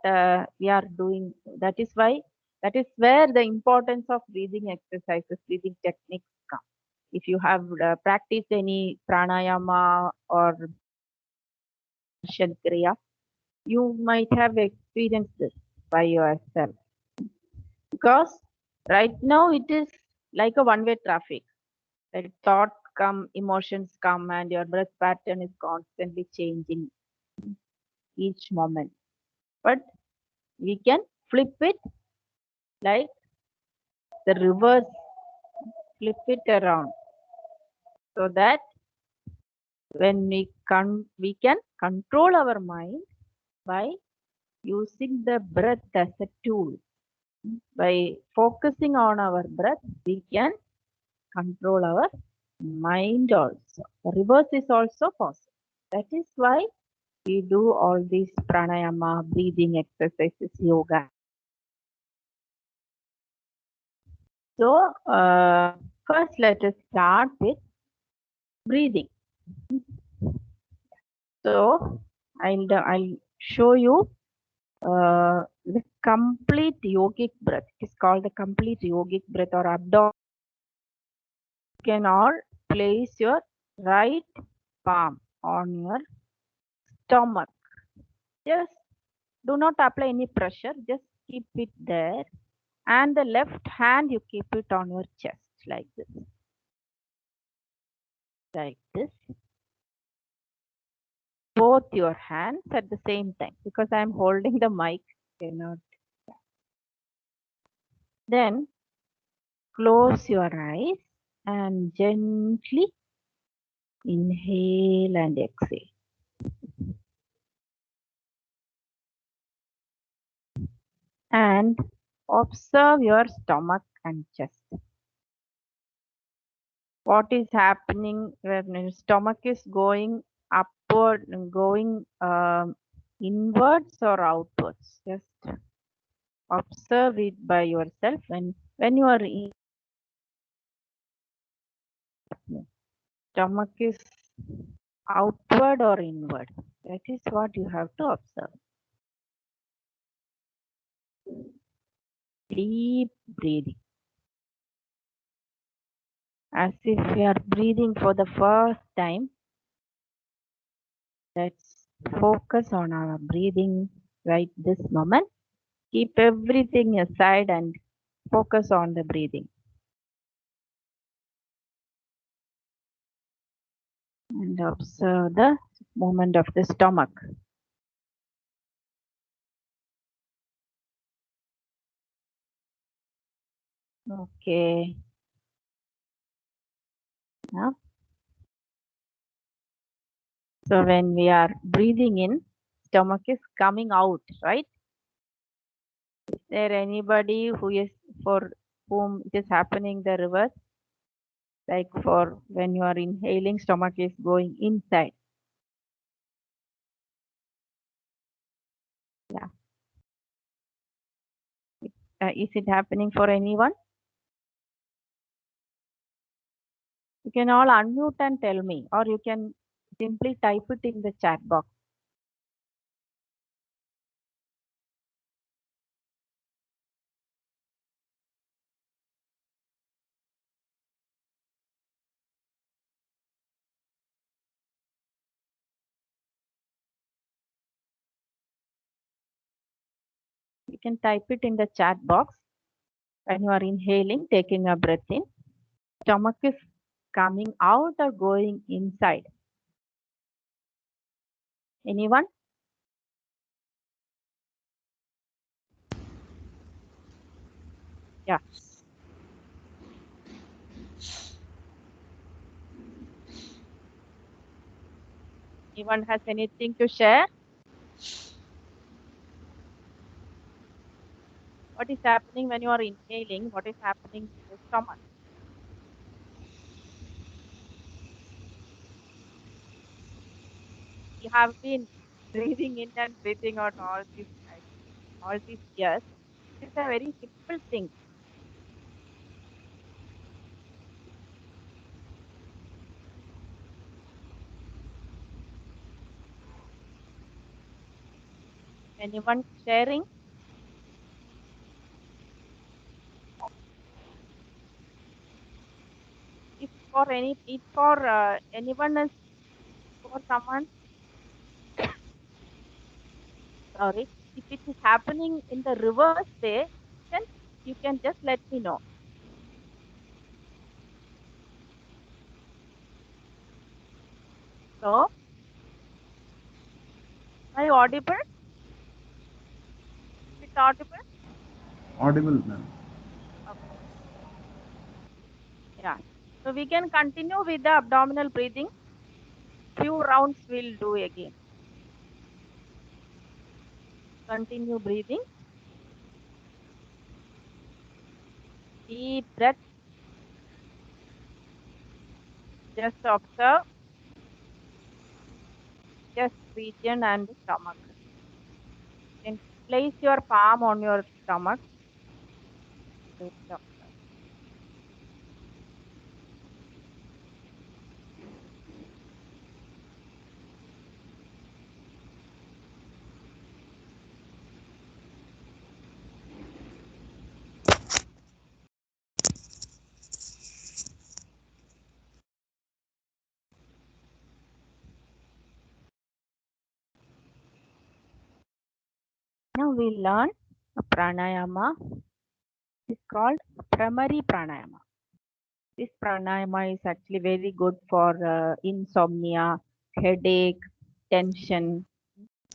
we are doing. That is where the importance of breathing exercises, breathing techniques come. if you have practiced any pranayama or kriya, you might have experienced this by yourself. Because right now it is like a one-way traffic. Like thought come, emotions come, and your breath pattern is constantly changing each moment. But we can flip it like the reverse, flip it around, so that when we can control our mind by using the breath as a tool. By focusing on our breath, we can control our mind also. The reverse is also possible. That is why we do all these pranayama, breathing exercises, yoga. So, first let us start with breathing. So, I'll show you the complete yogic breath. It is called the complete yogic breath or abdomen. You can all place your right palm on your stomach. Just do not apply any pressure. Just keep it there. And the left hand, you keep it on your chest like this. Like this. Both your hands at the same time, because I am holding the mic. Cannot. Then close your eyes and gently inhale and exhale. And observe your stomach and chest. What is happening when your stomach is going upward, going inwards or outwards? Just observe it by yourself. When you are in, stomach is outward or inward. That is what you have to observe. Deep breathing. As if we are breathing for the first time. Let's focus on our breathing right this moment. Keep everything aside and focus on the breathing. And observe the movement of the stomach. Okay. Yeah. So when we are breathing in, stomach is coming out, right? Is there anybody for whom it is happening the reverse? Like for when you are inhaling, stomach is going inside. Yeah. Is it happening for anyone? You can all unmute and tell me, or you can simply type it in the chat box. You can type it in the chat box. When you are inhaling, taking a breath in, stomach is coming out or going inside. Anyone? Yeah. Anyone has anything to share? What is happening when you are inhaling? What is happening to the stomach? You have been breathing in and breathing out all these years. It's a very simple thing. Anyone sharing? If for anyone else, for someone. Sorry, if it is happening in the reverse way, then you can just let me know. So, are you audible? Is it audible? Audible, ma'am. Okay. Yeah. So we can continue with the abdominal breathing. Few rounds we'll do again. Continue breathing. Deep breath. Just observe chest region and stomach. Then place your palm on your stomach. Just observe. Now we learn a pranayama. It's called primary pranayama. This pranayama is actually very good for insomnia, headache, tension,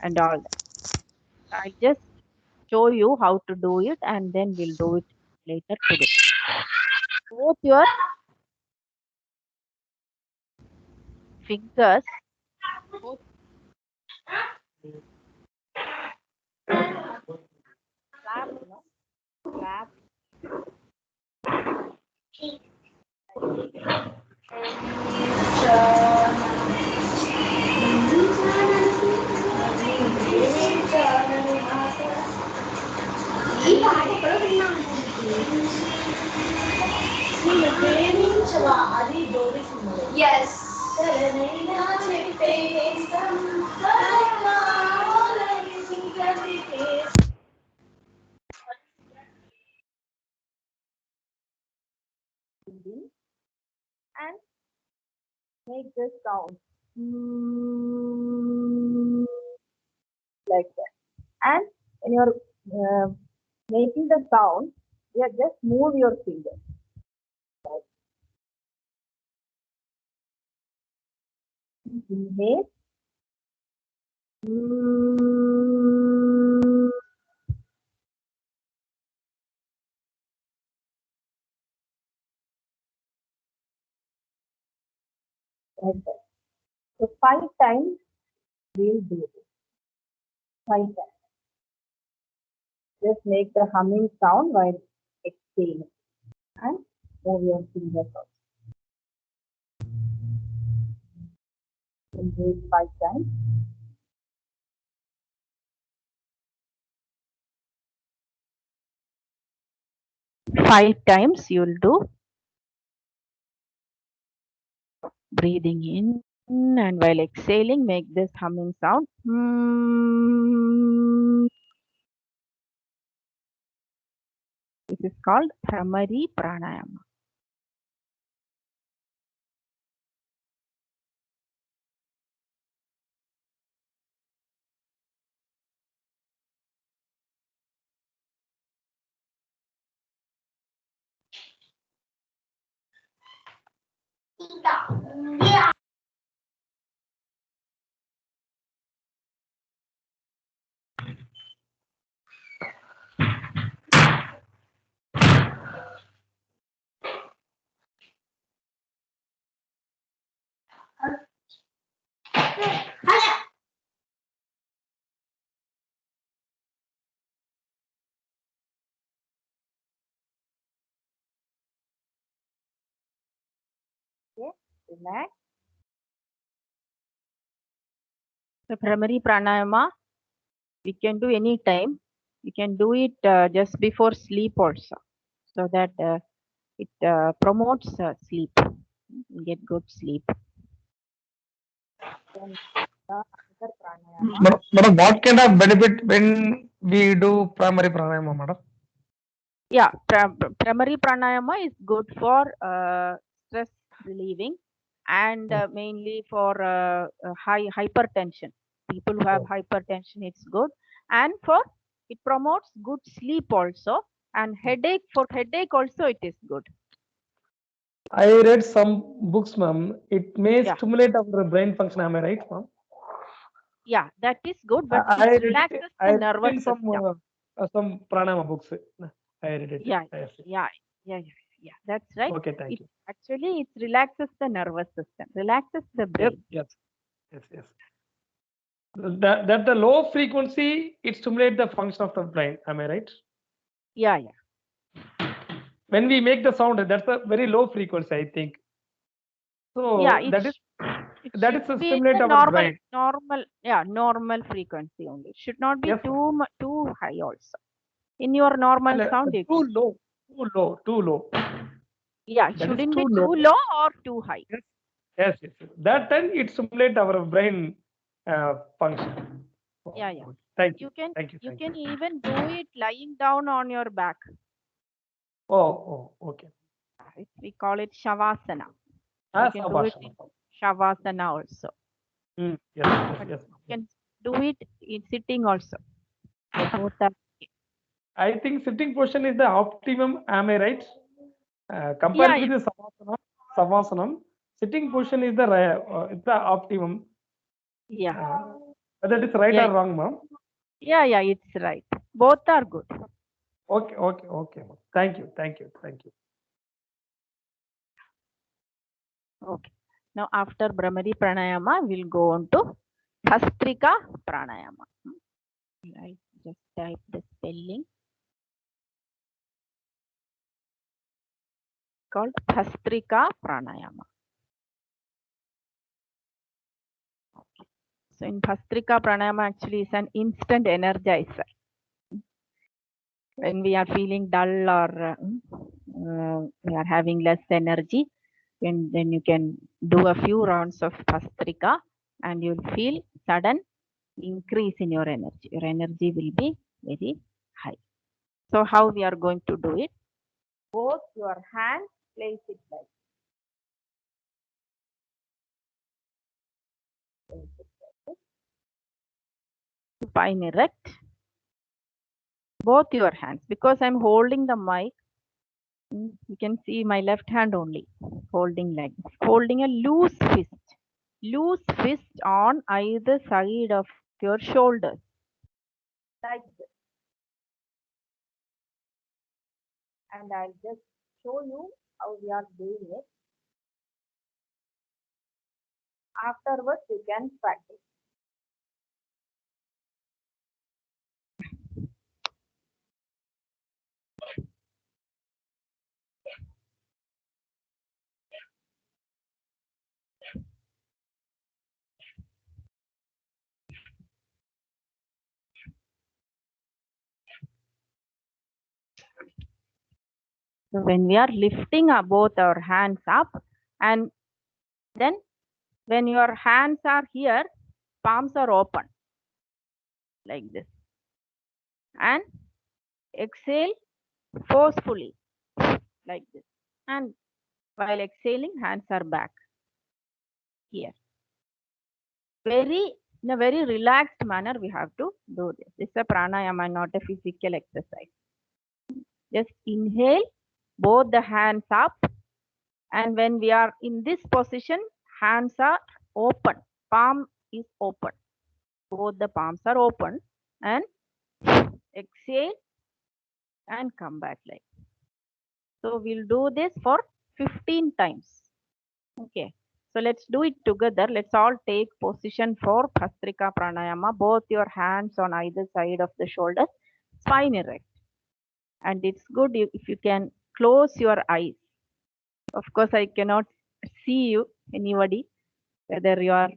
and all that. I'll just show you how to do it, and then we'll do it later today. Both your fingers, both clap, clap. Yes. And make this sound like that. And when you're making the sound, you just move your fingers. Inhale. Like that. So 5 times we'll do it. 5 times. Just make the humming sound while exhaling and move your fingers out. And do it 5 times. 5 times you'll do. Breathing in and while exhaling, make this humming sound. This is called primary pranayama. Okay, relax. The primary pranayama we can do any time. We can do it just before sleep also, so that it promotes sleep. You get good sleep. Then the other pranayama. Madam, what kind of benefit when we do primary pranayama, madam? Yeah, primary pranayama is good for stress relieving, and mainly for high hypertension. People who have hypertension, it's good, and for it promotes good sleep also, and headache, for headache also it is good. I read some books, ma'am. It may Yeah. stimulate our brain function. Am I right, ma'am? Yeah, that is good, but I it read it. relaxes I the read nervous in system. some pranayama books. I read it. Yeah, Yes. yeah, that's right. Okay, thank It you. actually it relaxes the nervous system, relaxes the Yes, brain. yes. That the low frequency, it stimulates the function of the brain. Am I right? Yeah. When we make the sound, that's a very low frequency, I think. So Yeah, that is it that should is to be stimulate the our brain. normal frequency only. It should not be Yes, too high also. In your normal sound, you too can. low. Yeah, it That is shouldn't be too too low. low or too high. Yes. That time it stimulates our brain function. Yeah. Thank you. You can even do it lying down on your back. Okay. We call it shavasana. You can do it in shavasana also. Yes. You can do it in sitting also. So both are. I think sitting position is the optimum. Am I right? Compared with the savasana, sitting position is the optimum. Yeah. Whether it is right or wrong, ma'am? Yeah, it's right. Both are good. Okay. Thank you. Okay. Now after Brahmari Pranayama, we'll go on to Bhastrika Pranayama. Right. Just type the spelling. Called Bhastrika Pranayama. Okay. So in Bhastrika Pranayama actually is an instant energizer. When we are feeling dull or we are having less energy, then you can do a few rounds of Bhastrika and you'll feel sudden increase in your energy. Your energy will be very high. So how we are going to do it? Both your hands, place it like spine erect. Both your hands, because I'm holding the mic, you can see my left hand only holding like this, holding a loose fist on either side of your shoulders like this. And I'll just show you how we are doing it. Afterwards, you can practice. So when we are lifting both our hands up, and then when your hands are here, palms are open like this, and exhale forcefully like this, and while exhaling, hands are back here. In a very relaxed manner, we have to do this. This is a pranayama, not a physical exercise. Just inhale, both the hands up, and when we are in this position, hands are open, palm is open, both the palms are open, and exhale and come back like. So we'll do this for 15 times. Okay. So let's do it together. Let's all take position for Bhastrika Pranayama. Both your hands on either side of the shoulder, spine erect. And it's good if you can close your eyes. Of course, I cannot see you, anybody, whether you are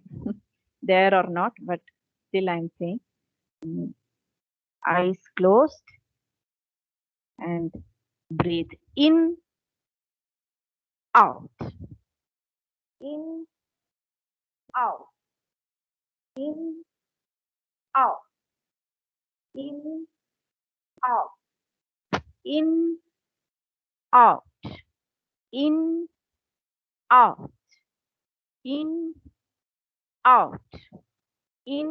there or not, but still I'm saying. Eyes closed and breathe in, out. In, out. In, out. In, out. In, out. In, out, in, out, in,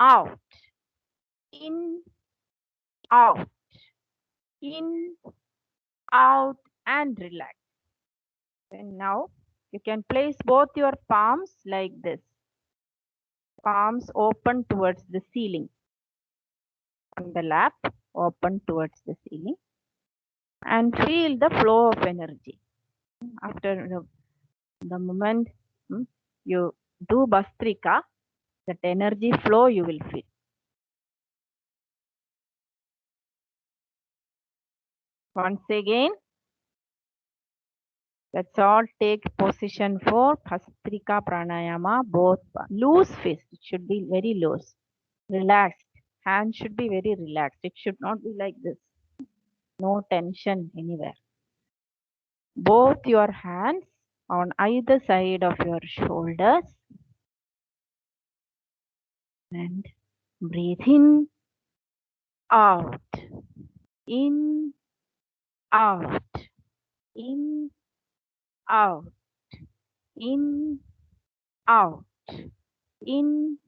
out, in, out, in, out, and relax. And now you can place both your palms like this. Palms open towards the ceiling. On the lap, open towards the ceiling. And feel the flow of energy. After the moment you do Bhastrika, that energy flow you will feel. Once again, let's all take position for Bhastrika Pranayama, both loose fist. It should be very loose. Relaxed. Hands should be very relaxed. It should not be like this. No tension anywhere. Both your hands on either side of your shoulders. And breathe in, out, in, out, in, out, in, out, in,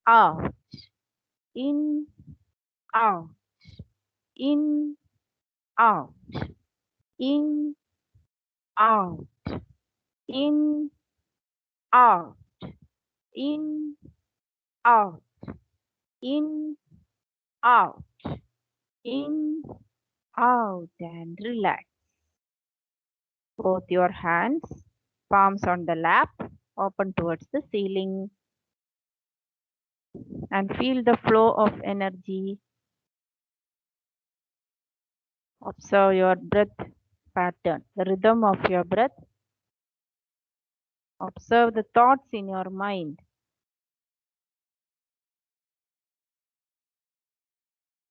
out, in, out, in, out, in, out, in, out, in, out, in, out, in, out, and relax. Both your hands, palms on the lap, open towards the ceiling, and feel the flow of energy. Observe your breath pattern, the rhythm of your breath. Observe the thoughts in your mind.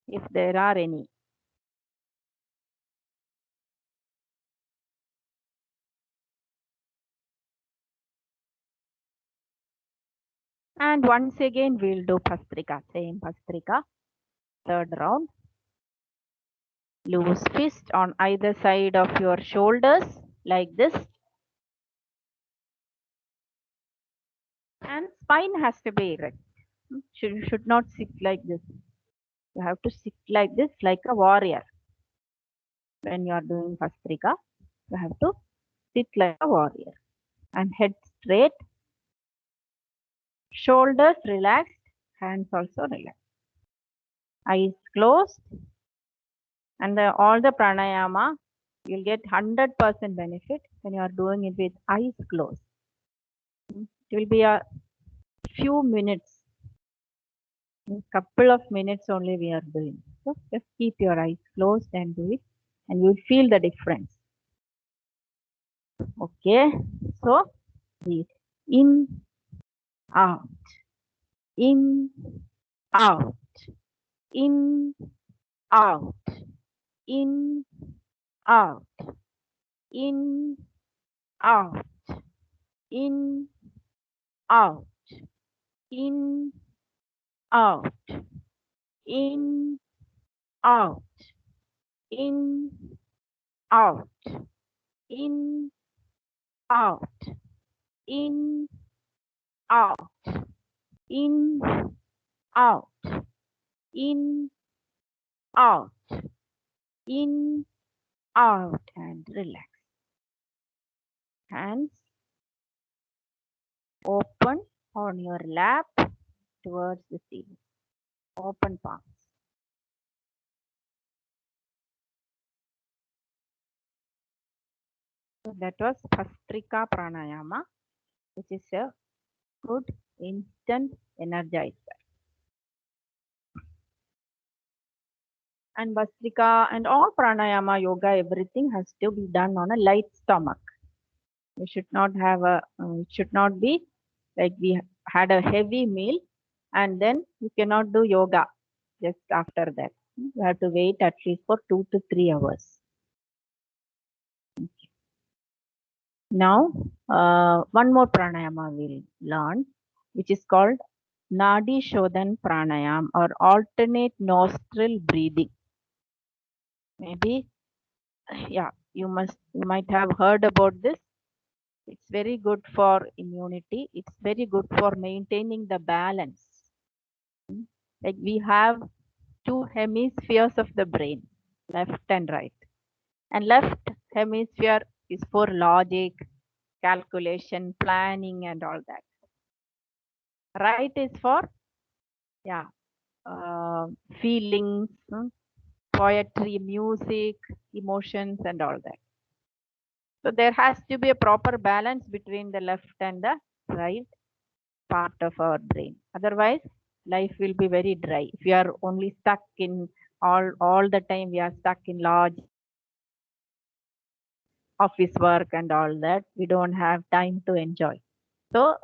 If there are any. And once again, we'll do Bhastrika, same Bhastrika, third round. Loose fist on either side of your shoulders, like this. And spine has to be erect. You should not sit like this. You have to sit like this, like a warrior. When you are doing Bhastrika, you have to sit like a warrior. And head straight, shoulders relaxed, hands also relaxed. Eyes closed. And all the pranayama, you'll get 100% benefit when you are doing it with eyes closed. It will be a few minutes, a couple of minutes only we are doing. So just keep your eyes closed and do it, and you'll feel the difference. Okay, so breathe in, out, in, out, in, out, in, out, in, out, in, out, in, out, in, out, in, out, in, out, in, out, in, out, in, out, in, out, and relax. Hands open on your lap towards the ceiling. Open palms. So that was Bhastrika Pranayama, which is a good instant energizer. And Bhastrika and all pranayama, yoga, everything has to be done on a light stomach. You should not have it should not be like we had a heavy meal and then you cannot do yoga just after that. You have to wait at least for 2 to 3 hours. Okay. Now, one more pranayama we'll learn, which is called Nadi Shodhan Pranayam, or alternate nostril breathing. Maybe, yeah, you might have heard about this. It's very good for immunity. It's very good for maintaining the balance. Like we have two hemispheres of the brain, left and right. And left hemisphere is for logic, calculation, planning, and all that. Right is for, yeah, feelings, poetry, music, emotions, and all that. So there has to be a proper balance between the left and the right part of our brain. Otherwise, life will be very dry. If we are only stuck in all the time, we are stuck in large office work and all that. We don't have time to enjoy. So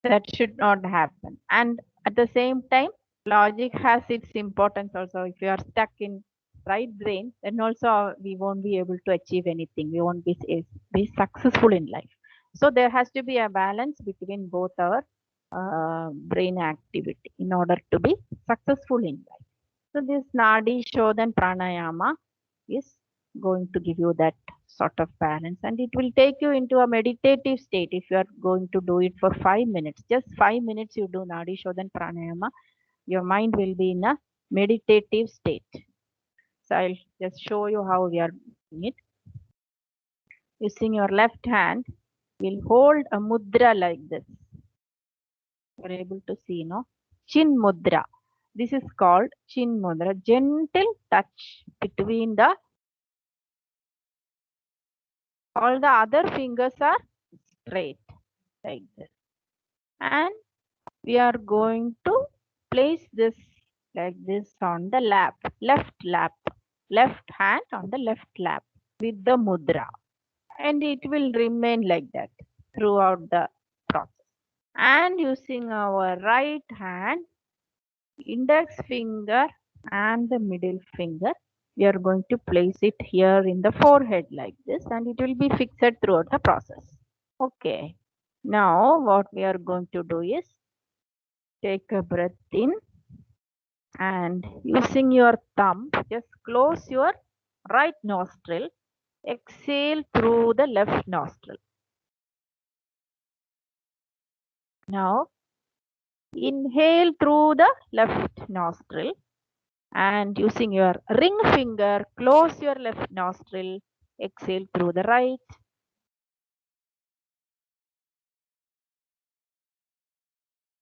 that should not happen. And at the same time, logic has its importance also. If you are stuck in right brain, then also we won't be able to achieve anything. We won't be successful in life. So there has to be a balance between both our brain activity in order to be successful in life. So this Nadi Shodhan Pranayama is going to give you that sort of balance, and it will take you into a meditative state. If you are going to do it for 5 minutes, just 5 minutes you do Nadi Shodhan Pranayama, your mind will be in a meditative state. So I'll just show you how we are doing it. Using your left hand, you'll hold a mudra like this. You're able to see, no? Chin mudra. This is called chin mudra. Gentle touch between the all the other fingers are straight like this. And we are going to place this like this on the lap, left hand on the left lap with the mudra. And it will remain like that throughout the process. And using our right hand, index finger and the middle finger, we are going to place it here in the forehead like this, and it will be fixed throughout the process. Okay. Now what we are going to do is take a breath in, and using your thumb, just close your right nostril, exhale through the left nostril. Now inhale through the left nostril, and using your ring finger, close your left nostril, exhale through the right.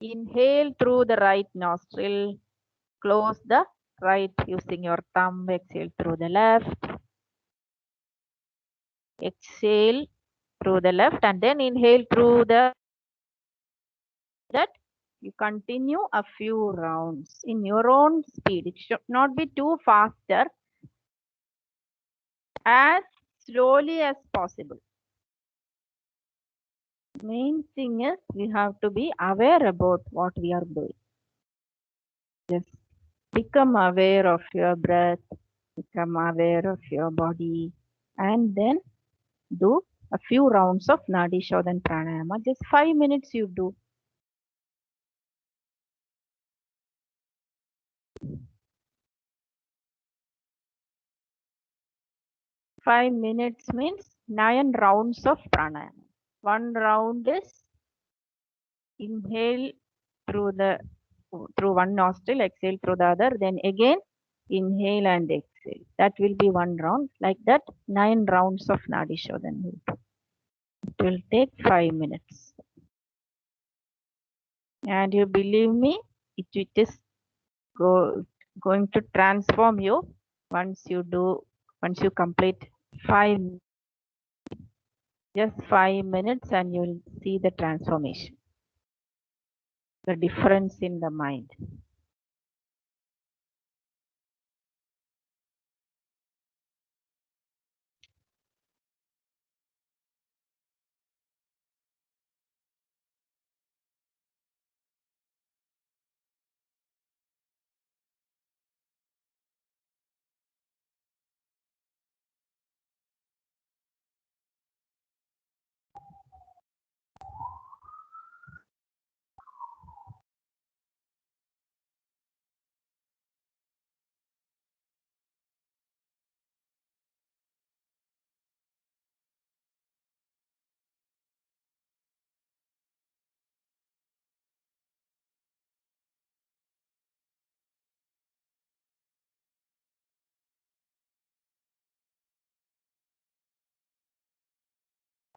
Inhale through the right nostril, close the right using your thumb, exhale through the left. Exhale through the left, and then inhale through the that. You continue a few rounds in your own speed. It should not be too faster, as slowly as possible. Main thing is we have to be aware about what we are doing. Just become aware of your breath, become aware of your body, and then do a few rounds of Nadi Shodhan Pranayama. Just 5 minutes you do. 5 minutes means 9 rounds of pranayama. One round is inhale through one nostril, exhale through the other, then again inhale and exhale. That will be one round. Like that, 9 rounds of Nadi Shodhan will do. It will take 5 minutes. And you believe me, it is going to transform you once you complete 5 just 5 minutes, and you will see the transformation, the difference in the mind.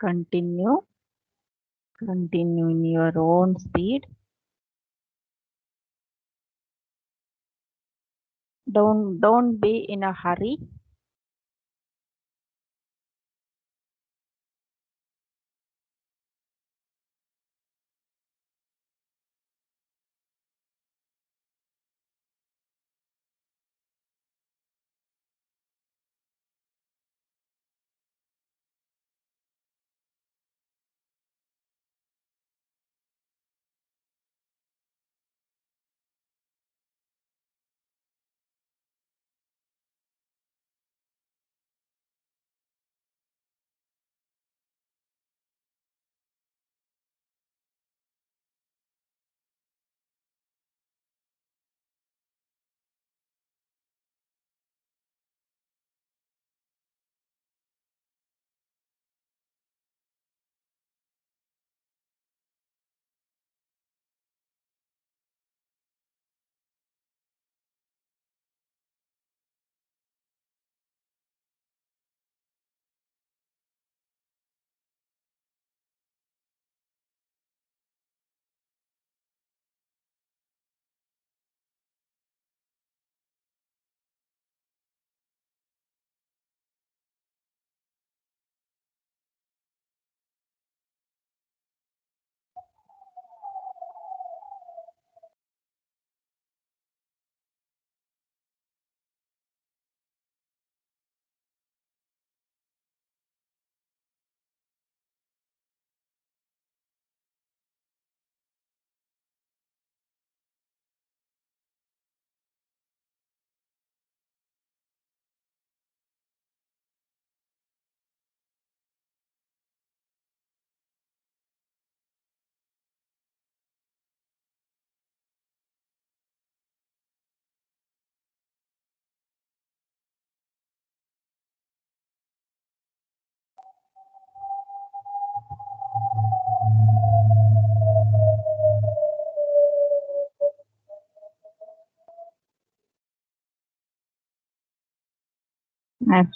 Continue in your own speed. Don't be in a hurry.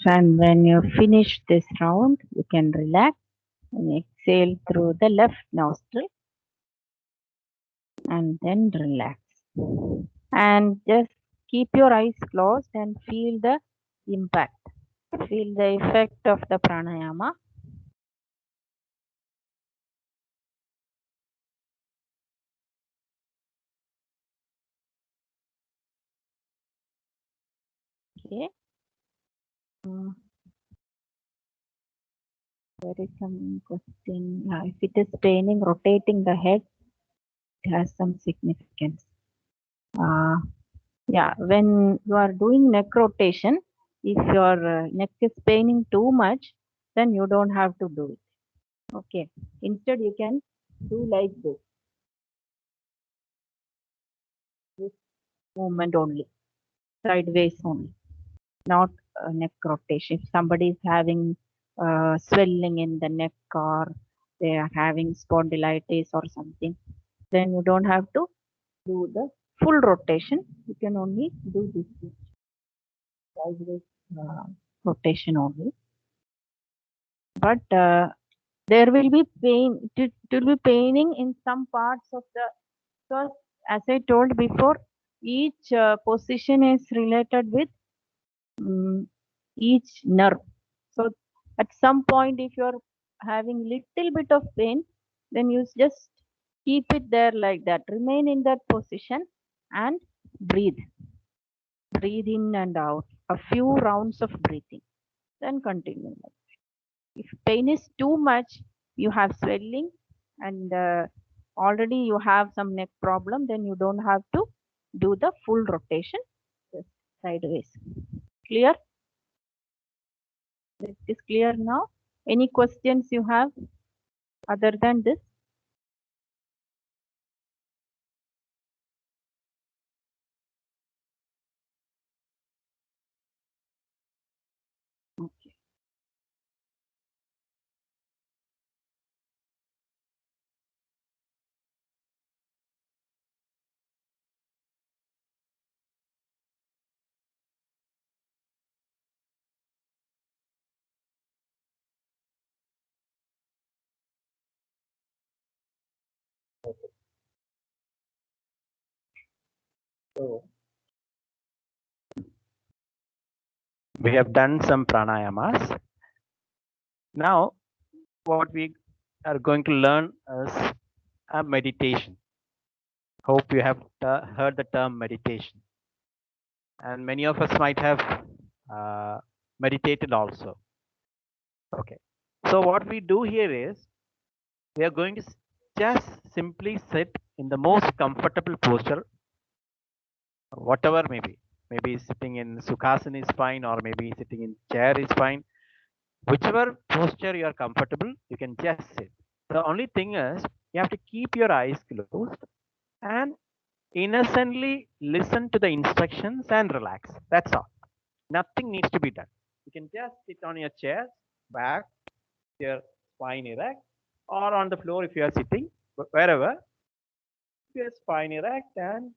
And when you finish this round, you can relax and exhale through the left nostril and then relax. And just keep your eyes closed and feel the impact. Feel the effect of the pranayama. Okay. There is some question. If it is paining, rotating the head, it has some significance. Yeah, when you are doing neck rotation, if your neck is paining too much, then you don't have to do it. Okay. Instead, you can do like this movement only, sideways only, not neck rotation. If somebody is having swelling in the neck or they are having spondylitis or something, then you don't have to do the full rotation. You can only do this sideways rotation only. But there will be pain. It will be paining in some parts of the, because as I told before, each position is related with each nerve. So at some point, if you're having little bit of pain, then you just keep it there like that. Remain in that position and breathe. Breathe in and out. A few rounds of breathing. Then continue. If pain is too much, you have swelling and already you have some neck problem, then you don't have to do the full rotation, just sideways. Clear? It is clear now. Any questions you have other than this? Okay. So we have done some pranayamas. Now, what we are going to learn is a meditation. Hope you have heard the term meditation, and many of us might have meditated also. Okay. So what we do here is we are going to just simply sit in the most comfortable posture, whatever may be. Maybe sitting in Sukhasana is fine, or maybe sitting in chair is fine. Whichever posture you are comfortable, you can just sit. The only thing is you have to keep your eyes closed and innocently listen to the instructions and relax. That's all. Nothing needs to be done. You can just sit on your chair, back, your spine erect, or on the floor if you are sitting, wherever. Your spine erect and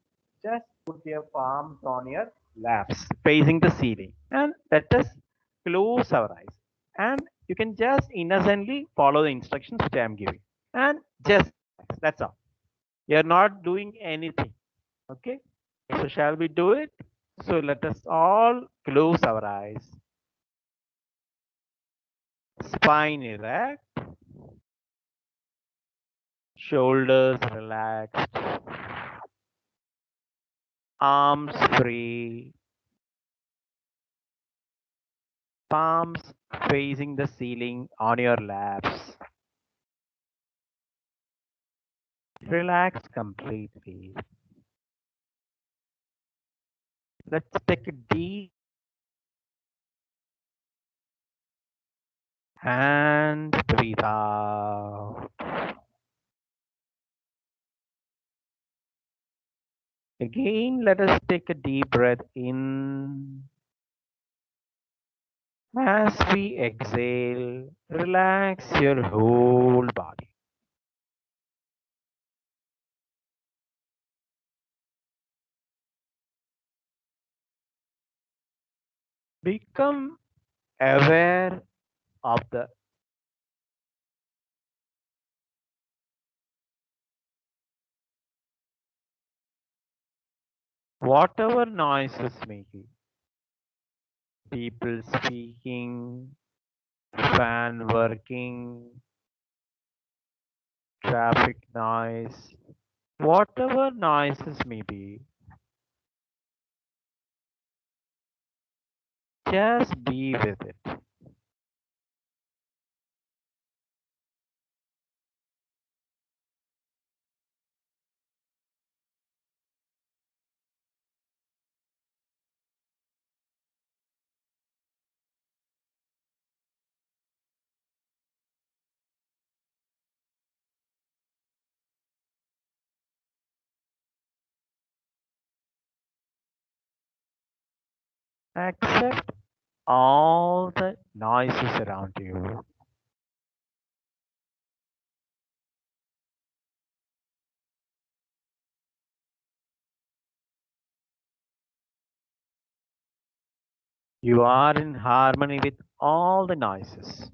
just put your palms on your laps, facing the ceiling. And let us close our eyes. And you can just innocently follow the instructions which I am giving. And just that's all. You're not doing anything. Okay. So shall we do it? So let us all close our eyes. Spine erect, shoulders relaxed, arms free, palms facing the ceiling on your laps. Relax completely. Let's take a deep and breathe out. Again, let us take a deep breath in. As we exhale, relax your whole body. Become aware of the whatever noises may be. People speaking, fan working, traffic noise, whatever noises may be, just be with it. Accept all the noises around you. You are in harmony with all the noises.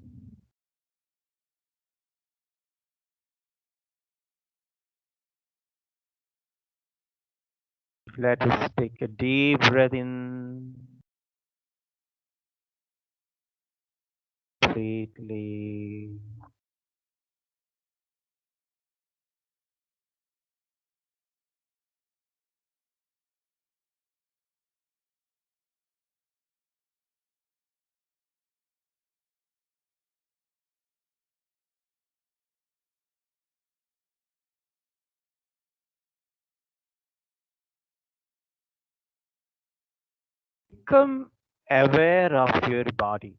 Let us take a deep breath in completely. Become aware of your body.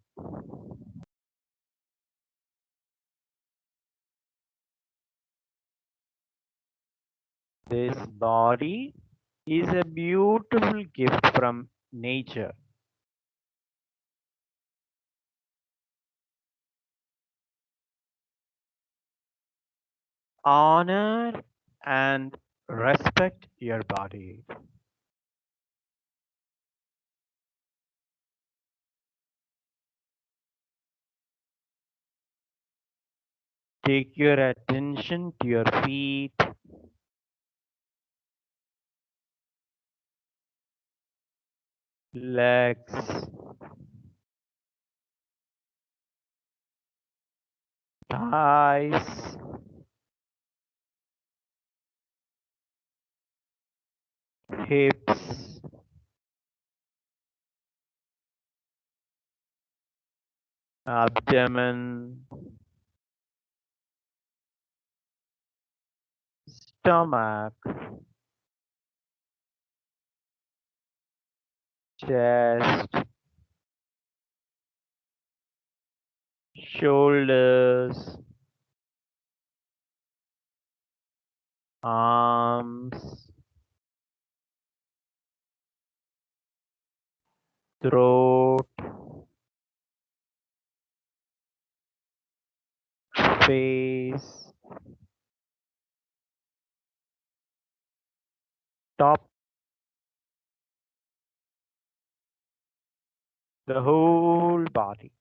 This body is a beautiful gift from nature. Honor and respect your body. Take your attention to your feet, legs, thighs, hips, abdomen, stomach, chest, shoulders, arms, throat, face, top, the whole body.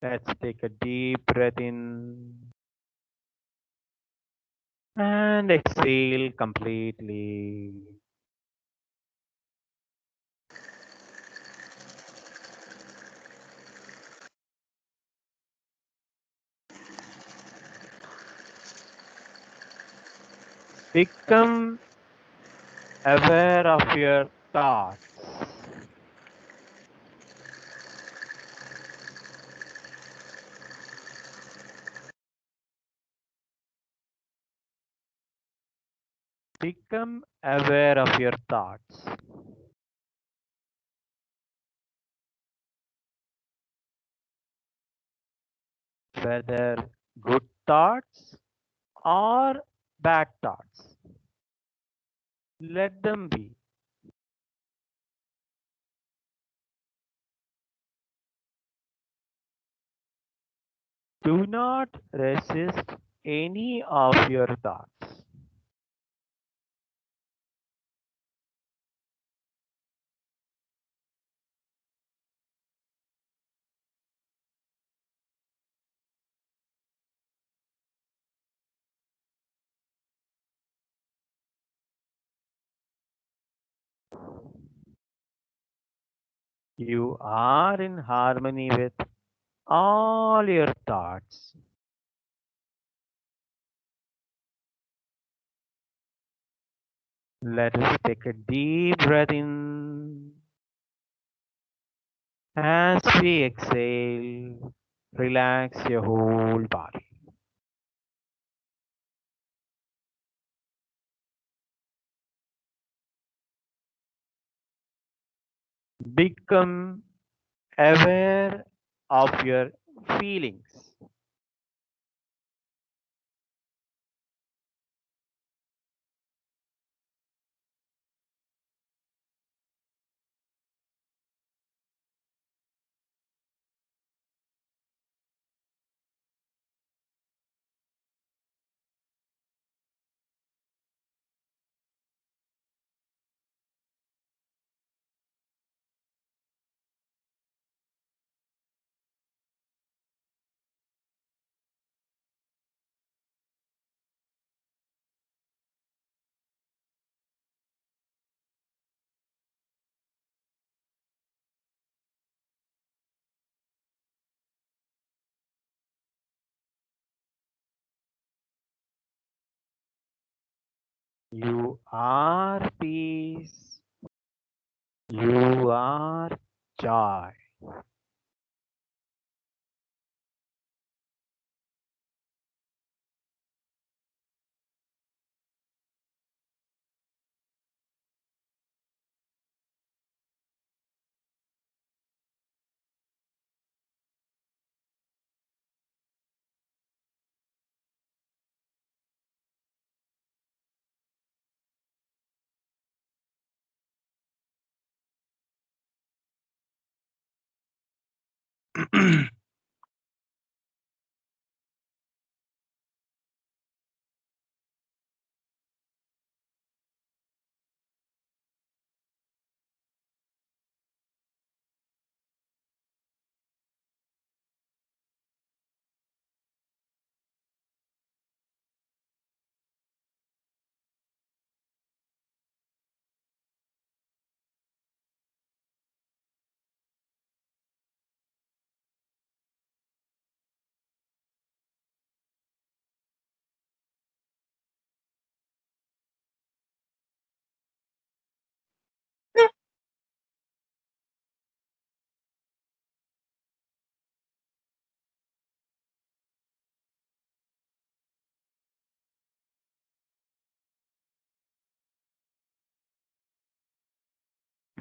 Let's take a deep breath in and exhale completely. Become aware of your thoughts. Become aware of your thoughts, whether good thoughts or bad thoughts. Let them be. Do not resist any of your thoughts. You are in harmony with all your thoughts. Let us take a deep breath in. As we exhale, relax your whole body. Become aware of your feelings. You are peace. You are joy.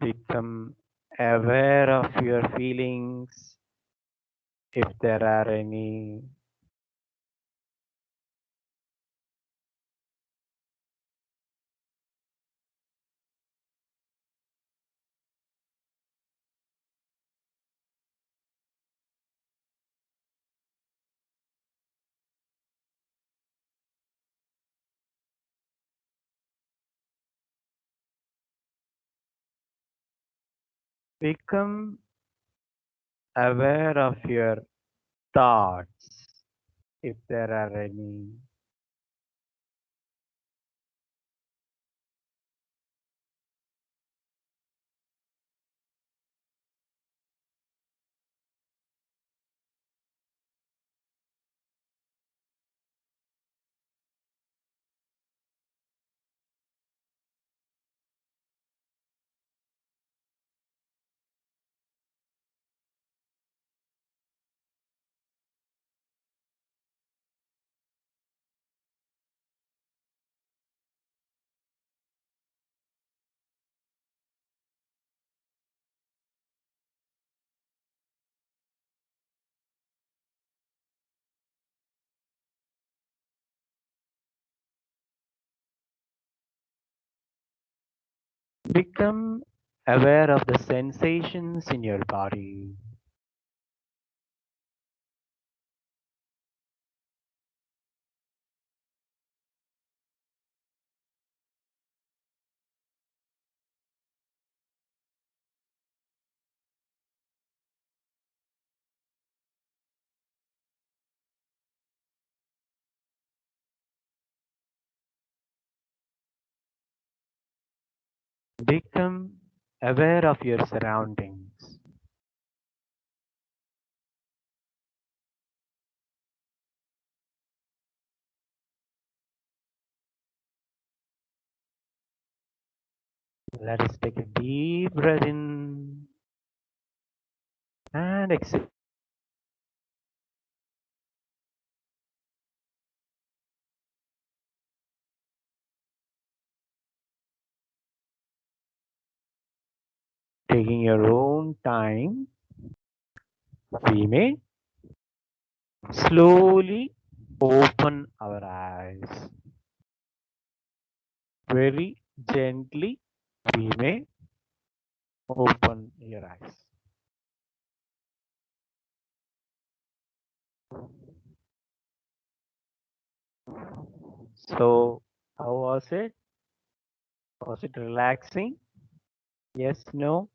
Become aware of your feelings, if there are any. Become aware of your thoughts, if there are any. Become aware of the sensations in your body. Become aware of your surroundings. Let us take a deep breath in and exhale. Taking your own time, we may slowly open our eyes. Very gently, we may open your eyes. So, how was it? Was it relaxing? Yes, no?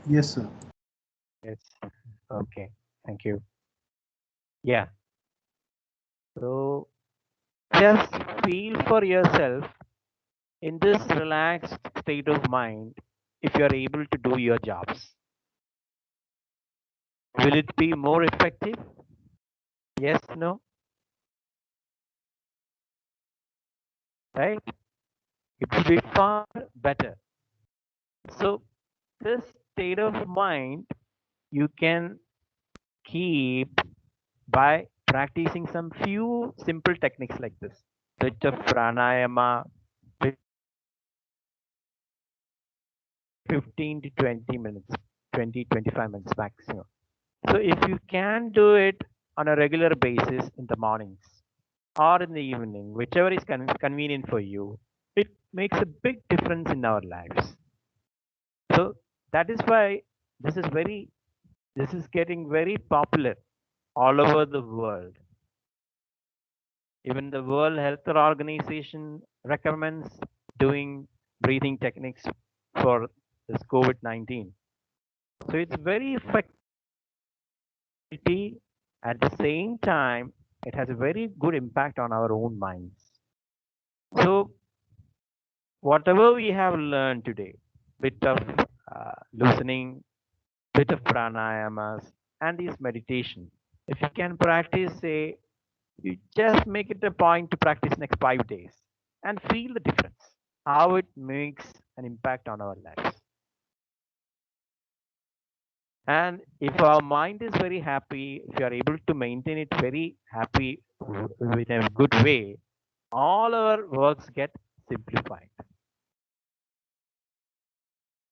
Yes, sir. Yes. Okay, thank you. Yeah. So, just feel for yourself in this relaxed state of mind if you are able to do your jobs. Will it be more effective? Yes, no? Right? It will be far better. So, this state of mind you can keep by practicing some few simple techniques like this. Bit of pranayama, 15 to 20 minutes, 20-25 minutes maximum. So if you can do it on a regular basis in the mornings or in the evening, whichever is convenient for you, it makes a big difference in our lives. So that is why this is getting very popular all over the world. Even the World Health Organization recommends doing breathing techniques for this COVID-19. So it's very effective. At the same time, it has a very good impact on our own minds. So whatever we have learned today, bit of loosening, bit of pranayamas, and this meditation, if you can practice, say, you just make it a point to practice next 5 days and feel the difference, how it makes an impact on our lives. And if our mind is very happy, if you are able to maintain it very happy in a good way, all our works get simplified.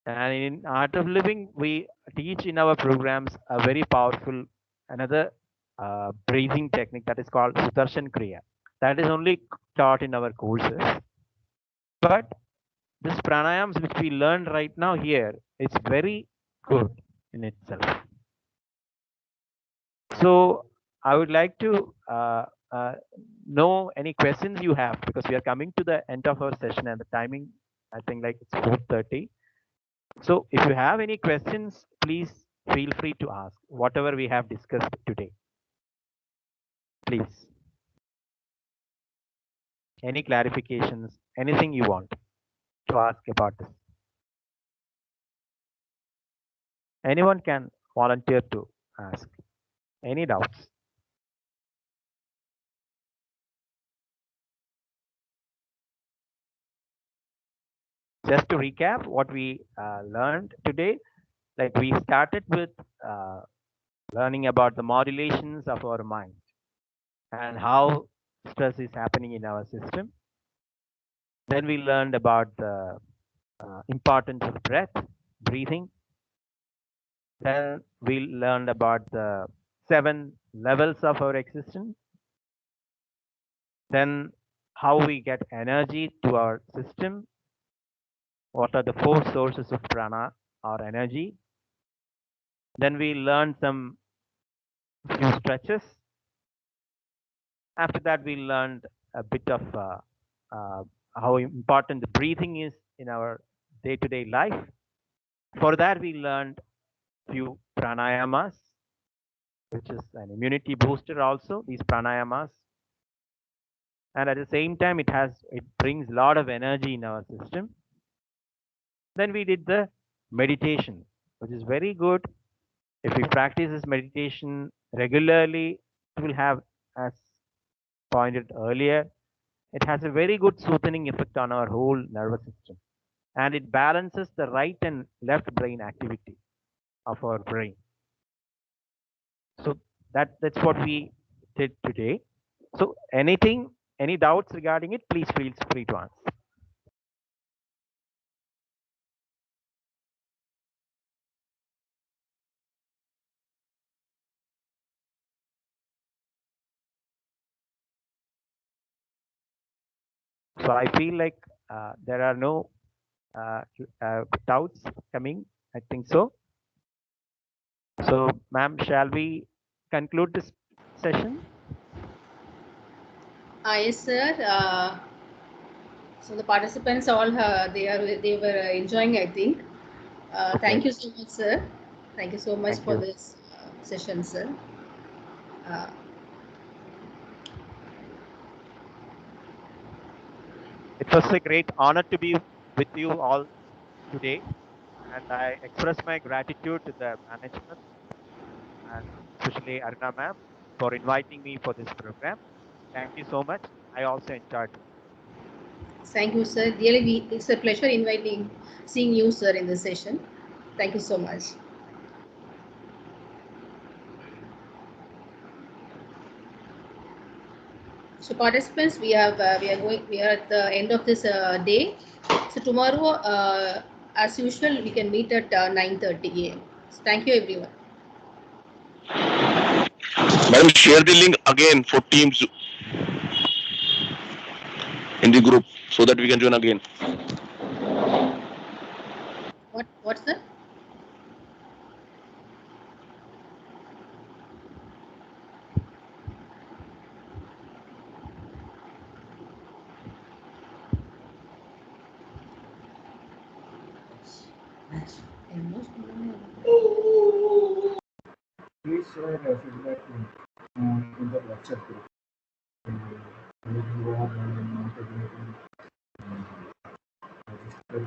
And in Art of Living, we teach in our programs a very powerful another breathing technique that is called Sudarshan Kriya. That is only taught in our courses. But this pranayams which we learn right now here, it's very good in itself. So I would like to know any questions you have, because we are coming to the end of our session and the timing, I think like it's 4:30. So if you have any questions, please feel free to ask whatever we have discussed today. Please. Any clarifications, anything you want to ask about this. Anyone can volunteer to ask. Any doubts? Just to recap what we learned today, like we started with learning about the modulations of our mind and how stress is happening in our system. Then we learned about the importance of breath, breathing. Then we learned about the 7 levels of our existence. Then how we get energy to our system. What are the 4 sources of prana or energy? Then we learned some few stretches. After that, we learned a bit of how important the breathing is in our day-to-day life. For that, we learned few pranayamas, which is an immunity booster also, these pranayamas. And at the same time, it brings a lot of energy in our system. Then we did the meditation, which is very good. If we practice this meditation regularly, it will have, as pointed earlier, it has a very good soothing effect on our whole nervous system. And it balances the right and left brain activity of our brain. So that's what we did today. So any doubts regarding it, please feel free to answer. So I feel like there are no doubts coming. I think so. So, ma'am, shall we conclude this session? Yes, sir. So the participants all they were enjoying, I think. Okay. Thank you so much, sir. Thank you so much Thank for you. this session, sir. It was a great honor to be with you all today, and I express my gratitude to the management and especially Aruna ma'am for inviting me for this program. Thank you so much. I also enjoyed it. Thank you, sir. Really, it's a pleasure seeing you, sir, in this session. Thank you so much. So participants, we are at the end of this day. So tomorrow, as usual, we can meet at 9:30 a.m. So thank you, everyone. Madam, share the link again for Teams in the group so that we can join again. What's that? Please share a feedback in the WhatsApp group. If you are not able to register